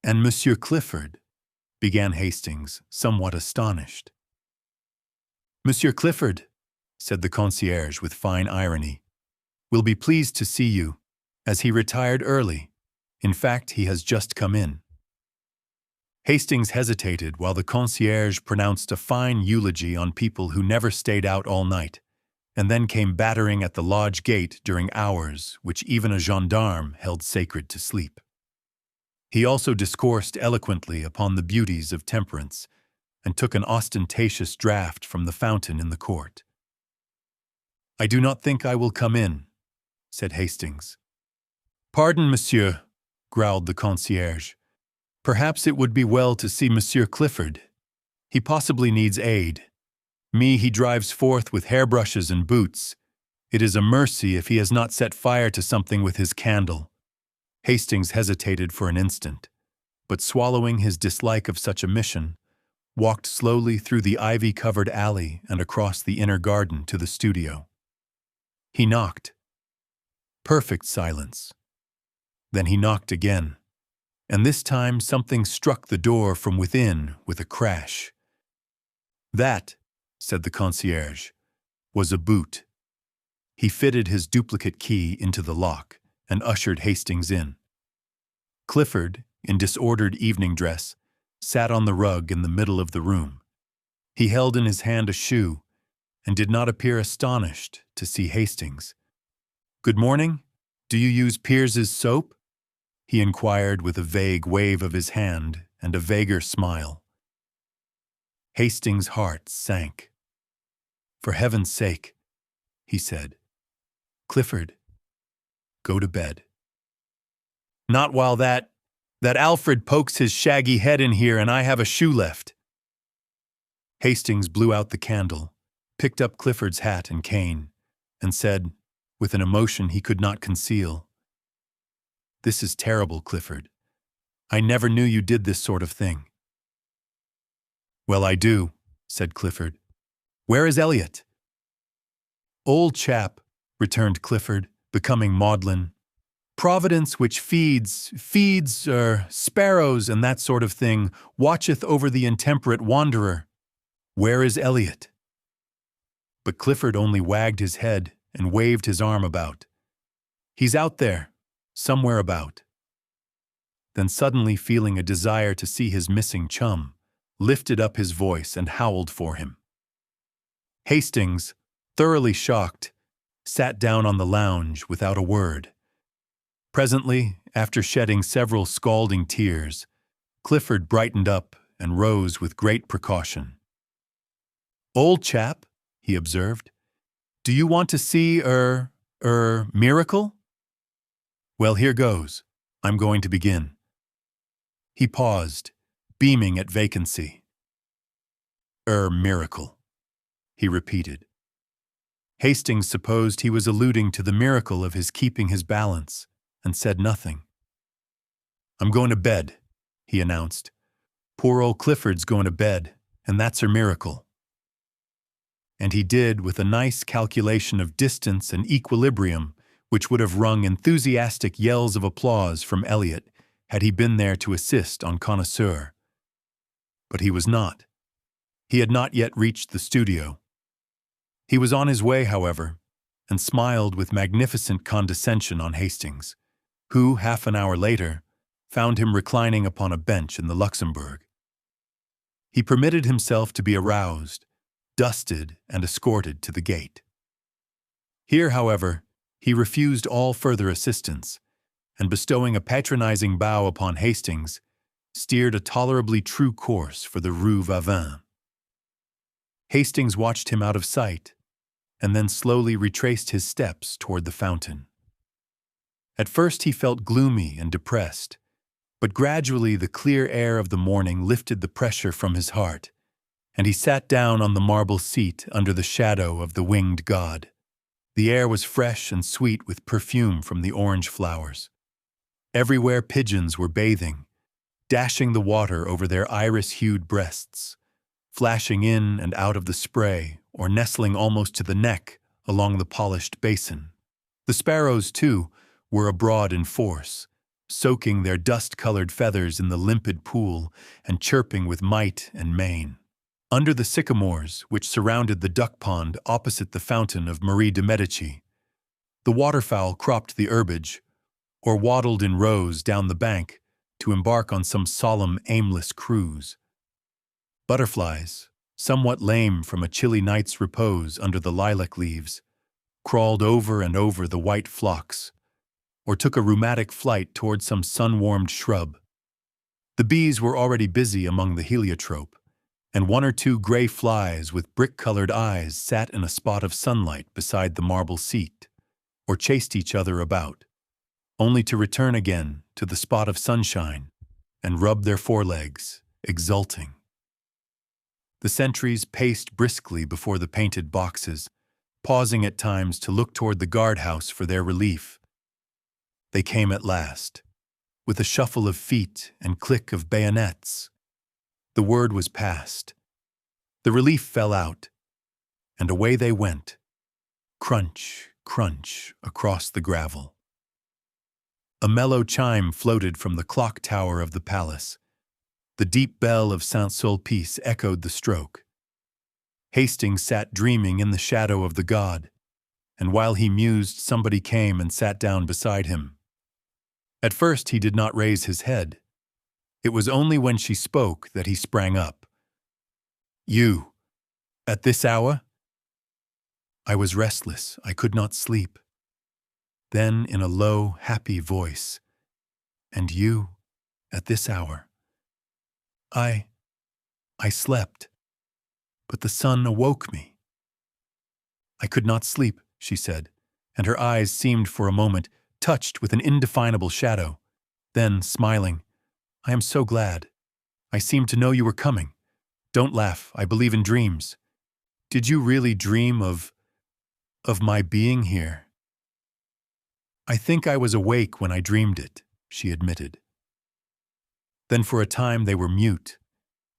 "And Monsieur Clifford?" began Hastings, somewhat astonished. "Monsieur Clifford," said the concierge with fine irony, "will be pleased to see you, as he retired early. In fact, he has just come in." Hastings hesitated while the concierge pronounced a fine eulogy on people who never stayed out all night, and then came battering at the lodge gate during hours which even a gendarme held sacred to sleep. He also discoursed eloquently upon the beauties of temperance, and took an ostentatious draught from the fountain in the court. "I do not think I will come in," said Hastings. "Pardon, monsieur," growled the concierge. "Perhaps it would be well to see Monsieur Clifford. He possibly needs aid. Me he drives forth with hairbrushes and boots. It is a mercy if he has not set fire to something with his candle." Hastings hesitated for an instant, but swallowing his dislike of such a mission, walked slowly through the ivy-covered alley and across the inner garden to the studio. He knocked. Perfect silence. Then he knocked again, and this time something struck the door from within with a crash. "That," said the concierge, "was a boot." He fitted his duplicate key into the lock and ushered Hastings in. Clifford, in disordered evening dress, sat on the rug in the middle of the room. He held in his hand a shoe and did not appear astonished to see Hastings. "Good morning. Do you use Piers's soap?" he inquired with a vague wave of his hand and a vaguer smile. Hastings' heart sank. "For heaven's sake," he said. "Clifford, go to bed." "Not while that Alfred pokes his shaggy head in here and I have a shoe left." Hastings blew out the candle, picked up Clifford's hat and cane, and said, with an emotion he could not conceal. "This is terrible, Clifford. I never knew you did this sort of thing." "Well, I do," said Clifford. "Where is Elliot?" "Old chap," returned Clifford, becoming maudlin. "Providence which feeds sparrows and that sort of thing, watcheth over the intemperate wanderer. Where is Elliot?" But Clifford only wagged his head and waved his arm about. "He's out there, somewhere about." Then suddenly feeling a desire to see his missing chum, lifted up his voice and howled for him. Hastings, thoroughly shocked, sat down on the lounge without a word. Presently, after shedding several scalding tears, Clifford brightened up and rose with great precaution. "Old chap," he observed, "do you want to see miracle? Well, here goes. I'm going to begin." He paused, beaming at vacancy. Miracle," he repeated. Hastings supposed he was alluding to the miracle of his keeping his balance, and said nothing. "I'm going to bed," he announced. "Poor old Clifford's going to bed, and that's her miracle." And he did with a nice calculation of distance and equilibrium which would have wrung enthusiastic yells of applause from Elliot had he been there to assist en connoisseur. But he was not. He had not yet reached the studio. He was on his way, however, and smiled with magnificent condescension on Hastings, who, half an hour later, found him reclining upon a bench in the Luxembourg. He permitted himself to be aroused, dusted, and escorted to the gate. Here, however, he refused all further assistance, and bestowing a patronizing bow upon Hastings, steered a tolerably true course for the Rue Vavin. Hastings watched him out of sight, and then slowly retraced his steps toward the fountain. At first he felt gloomy and depressed, but gradually the clear air of the morning lifted the pressure from his heart, and he sat down on the marble seat under the shadow of the winged god. The air was fresh and sweet with perfume from the orange flowers. Everywhere pigeons were bathing, dashing the water over their iris-hued breasts, flashing in and out of the spray or nestling almost to the neck along the polished basin. The sparrows, too, were abroad in force, soaking their dust-colored feathers in the limpid pool and chirping with might and main. Under the sycamores which surrounded the duck pond opposite the fountain of Marie de Medici, the waterfowl cropped the herbage or waddled in rows down the bank to embark on some solemn, aimless cruise. Butterflies, somewhat lame from a chilly night's repose under the lilac leaves, crawled over and over the white phlox, or took a rheumatic flight toward some sun-warmed shrub. The bees were already busy among the heliotrope, and one or two gray flies with brick-colored eyes sat in a spot of sunlight beside the marble seat, or chased each other about, only to return again to the spot of sunshine and rub their forelegs, exulting. The sentries paced briskly before the painted boxes, pausing at times to look toward the guardhouse for their relief. They came at last, with a shuffle of feet and click of bayonets. The word was passed. The relief fell out, and away they went, crunch, crunch, across the gravel. A mellow chime floated from the clock tower of the palace. The deep bell of Saint-Sulpice echoed the stroke. Hastings sat dreaming in the shadow of the god, and while he mused, somebody came and sat down beside him. At first he did not raise his head. It was only when she spoke that he sprang up. "You, at this hour?" I was restless. I could not sleep. Then, in a low, happy voice, "And you, at this hour?" I slept, but the sun awoke me. "I could not sleep," she said, and her eyes seemed for a moment touched with an indefinable shadow. Then, smiling, "I am so glad. I seemed to know you were coming. Don't laugh, I believe in dreams. Did you really dream of my being here?" I think I was awake when I dreamed it, she admitted. Then for a time they were mute,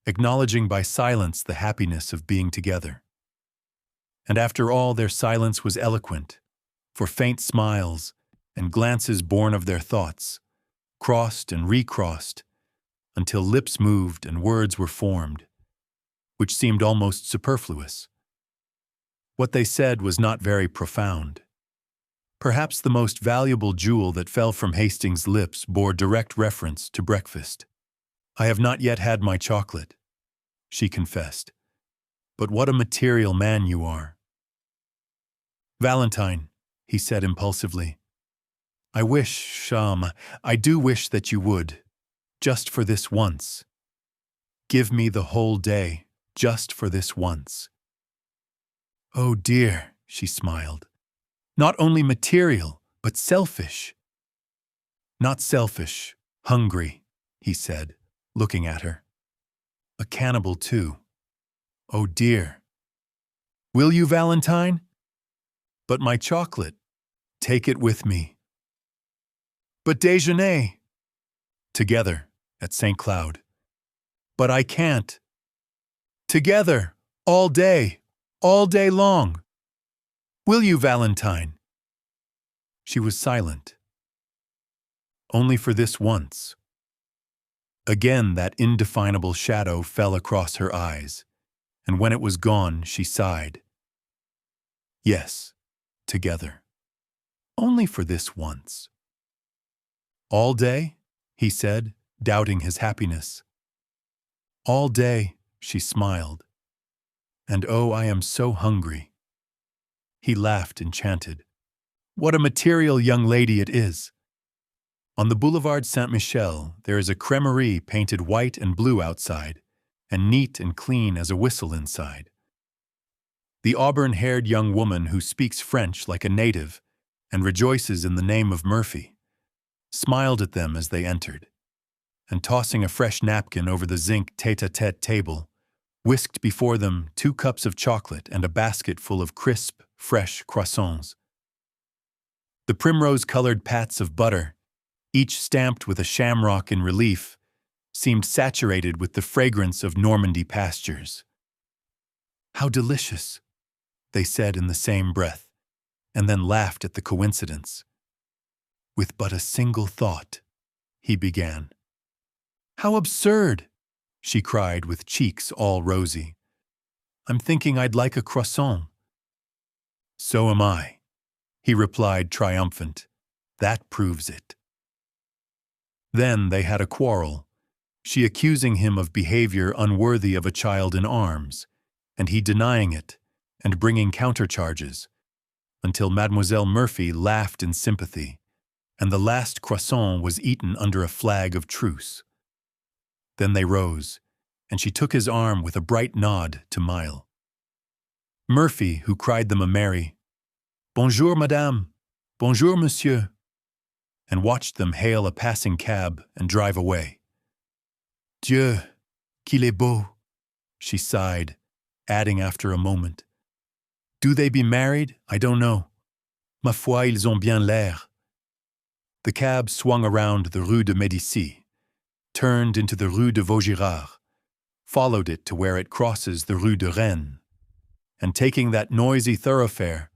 acknowledging by silence the happiness of being together. And after all, their silence was eloquent, for faint smiles and glances born of their thoughts, crossed and recrossed, until lips moved and words were formed, which seemed almost superfluous. What they said was not very profound. Perhaps the most valuable jewel that fell from Hastings' lips bore direct reference to breakfast. I have not yet had my chocolate, she confessed. But what a material man you are. Valentine, he said impulsively, I do wish that you would, just for this once. Give me the whole day, just for this once. Oh dear, she smiled. Not only material, but selfish. Not selfish, hungry, he said, looking at her. A cannibal too. Oh dear. Will you, Valentine? But my chocolate, take it with me. But déjeuner. Together, at St. Cloud. But I can't. Together, all day long. Will you, Valentine? She was silent. Only for this once. Again that indefinable shadow fell across her eyes, and when it was gone, she sighed. Yes, together. Only for this once. All day? He said, doubting his happiness. All day, she smiled. And oh, I am so hungry. He laughed, enchanted. What a material young lady it is! On the Boulevard Saint-Michel, there is a crèmerie painted white and blue outside, and neat and clean as a whistle inside. The auburn-haired young woman who speaks French like a native and rejoices in the name of Murphy smiled at them as they entered, and tossing a fresh napkin over the zinc tête-à-tête table, whisked before them 2 cups of chocolate and a basket full of crisp, fresh croissants. The primrose-colored pats of butter, each stamped with a shamrock in relief, seemed saturated with the fragrance of Normandy pastures. How delicious, they said in the same breath, and then laughed at the coincidence. With but a single thought, he began. How absurd, she cried with cheeks all rosy. I'm thinking I'd like a croissant. So am I, he replied triumphant. That proves it. Then they had a quarrel, she accusing him of behavior unworthy of a child in arms, and he denying it and bringing countercharges, until Mademoiselle Murphy laughed in sympathy, and the last croissant was eaten under a flag of truce. Then they rose, and she took his arm with a bright nod to Mile. Murphy, who cried them a merry, Bonjour, madame, bonjour, monsieur, and watched them hail a passing cab and drive away. Dieu, qu'il est beau, she sighed, adding after a moment. Do they be married? I don't know. Ma foi, ils ont bien l'air. The cab swung around the Rue de Médicis, turned into the Rue de Vaugirard, followed it to where it crosses the Rue de Rennes, and taking that noisy thoroughfare,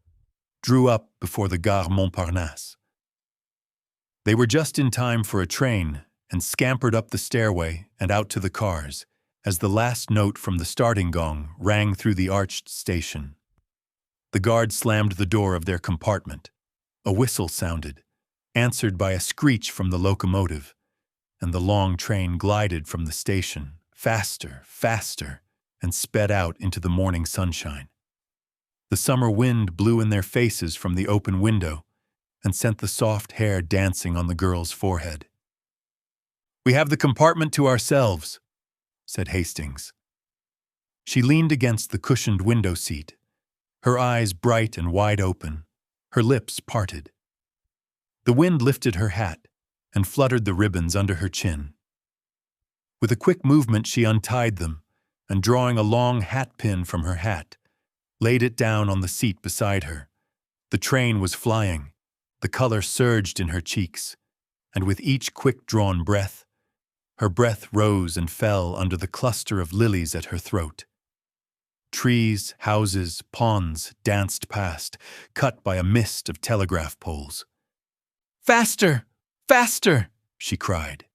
drew up before the Gare Montparnasse. They were just in time for a train and scampered up the stairway and out to the cars as the last note from the starting gong rang through the arched station. The guard slammed the door of their compartment. A whistle sounded, answered by a screech from the locomotive, and the long train glided from the station, faster, faster, and sped out into the morning sunshine. The summer wind blew in their faces from the open window and sent the soft hair dancing on the girl's forehead. We have the compartment to ourselves, said Hastings. She leaned against the cushioned window seat, her eyes bright and wide open, her lips parted. The wind lifted her hat and fluttered the ribbons under her chin. With a quick movement she untied them, and drawing a long hat pin from her hat, laid it down on the seat beside her. The train was flying, The color surged in her cheeks, and with each quick-drawn breath, her breath rose and fell under the cluster of lilies at her throat. Trees, houses, ponds danced past, cut by a mist of telegraph poles. "Faster! Faster!" she cried.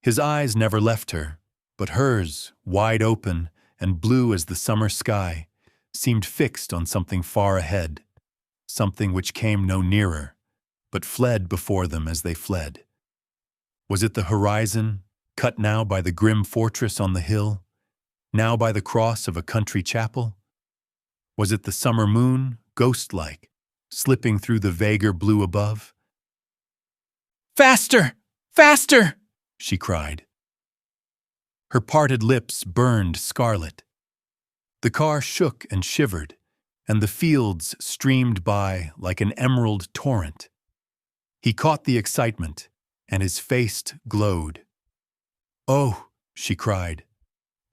His eyes never left her, but hers, wide open and blue as the summer sky, seemed fixed on something far ahead, something which came no nearer, but fled before them as they fled. Was it the horizon, cut now by the grim fortress on the hill, now by the cross of a country chapel? Was it the summer moon, ghost-like, slipping through the vaguer blue above? "Faster! Faster!" she cried. Her parted lips burned scarlet. The car shook and shivered, and the fields streamed by like an emerald torrent. He caught the excitement, and his face glowed. "Oh!" she cried,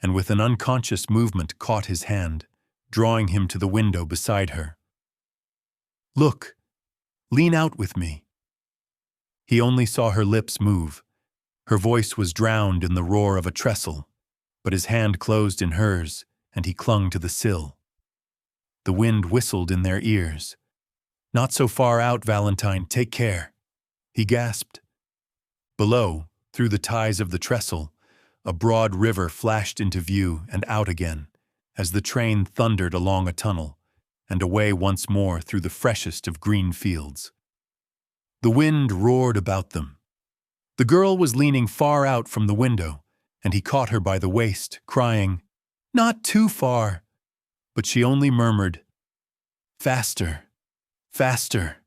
and with an unconscious movement caught his hand, drawing him to the window beside her. "Look! Lean out with me." He only saw her lips move. Her voice was drowned in the roar of a trestle, but his hand closed in hers, and he clung to the sill. The wind whistled in their ears. "Not so far out, Valentine, take care," he gasped. Below, through the ties of the trestle, a broad river flashed into view and out again, as the train thundered along a tunnel, and away once more through the freshest of green fields. The wind roared about them. The girl was leaning far out from the window, and he caught her by the waist, crying, "Not too far!" But she only murmured, "Faster, faster.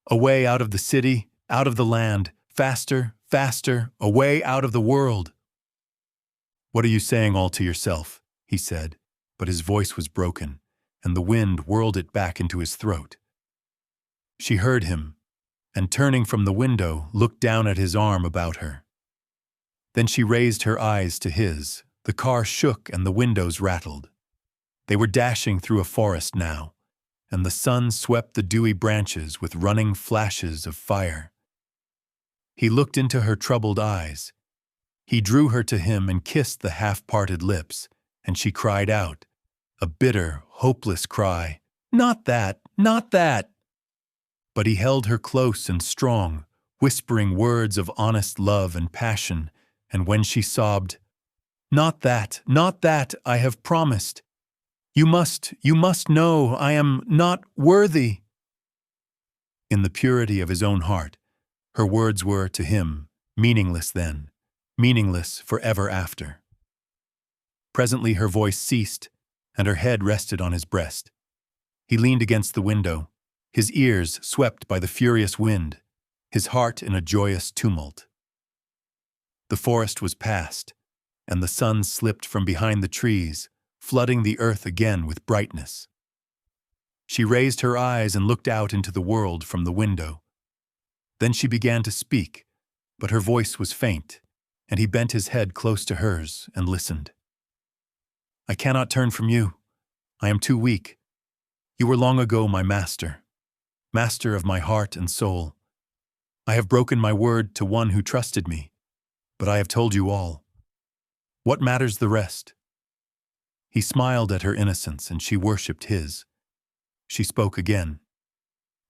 Away out of the city, out of the land, faster, faster, away out of the world." "What are you saying all to yourself?" he said, but his voice was broken, and the wind whirled it back into his throat. She heard him, and turning from the window, looked down at his arm about her. Then she raised her eyes to his. The car shook and the windows rattled. They were dashing through a forest now, and the sun swept the dewy branches with running flashes of fire. He looked into her troubled eyes. He drew her to him and kissed the half-parted lips, and she cried out, a bitter, hopeless cry, "Not that, not that!" But he held her close and strong, whispering words of honest love and passion, and when she sobbed, not that, I have promised. You must know I am not worthy." In the purity of his own heart, her words were, to him, meaningless then, meaningless forever after. Presently her voice ceased, and her head rested on his breast. He leaned against the window, his ears swept by the furious wind, his heart in a joyous tumult. The forest was past, and the sun slipped from behind the trees, flooding the earth again with brightness. She raised her eyes and looked out into the world from the window. Then she began to speak, but her voice was faint, and he bent his head close to hers and listened. "I cannot turn from you. I am too weak. You were long ago my master, master of my heart and soul. I have broken my word to one who trusted me, but I have told you all. What matters the rest?" He smiled at her innocence, and she worshipped his. She spoke again.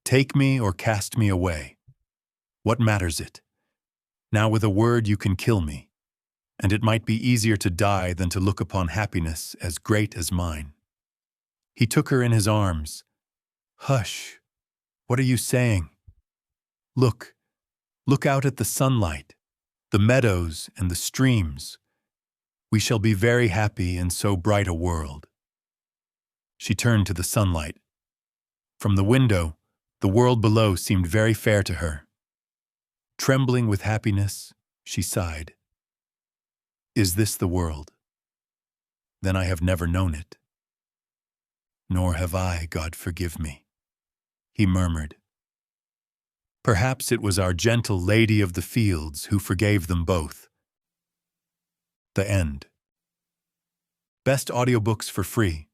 "Take me or cast me away. What matters it? Now with a word you can kill me, and it might be easier to die than to look upon happiness as great as mine." He took her in his arms. "Hush! What are you saying? Look out at the sunlight, the meadows and the streams. We shall be very happy in so bright a world." She turned to the sunlight. From the window, the world below seemed very fair to her. Trembling with happiness, she sighed. "Is this the world? Then I have never known it. Nor have I, God forgive me," he murmured. Perhaps it was our gentle Lady of the Fields who forgave them both. The end. Best audiobooks for free.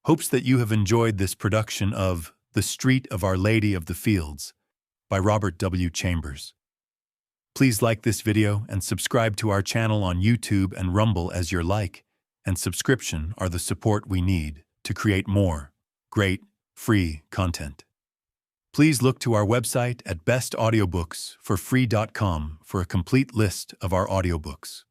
Hopes that you have enjoyed this production of The Street of Our Lady of the Fields by Robert W. Chambers. Please like this video and subscribe to our channel on YouTube and Rumble, as your like and subscription are the support we need to create more great, free content. Please look to our website at bestaudiobooksforfree.com for a complete list of our audiobooks.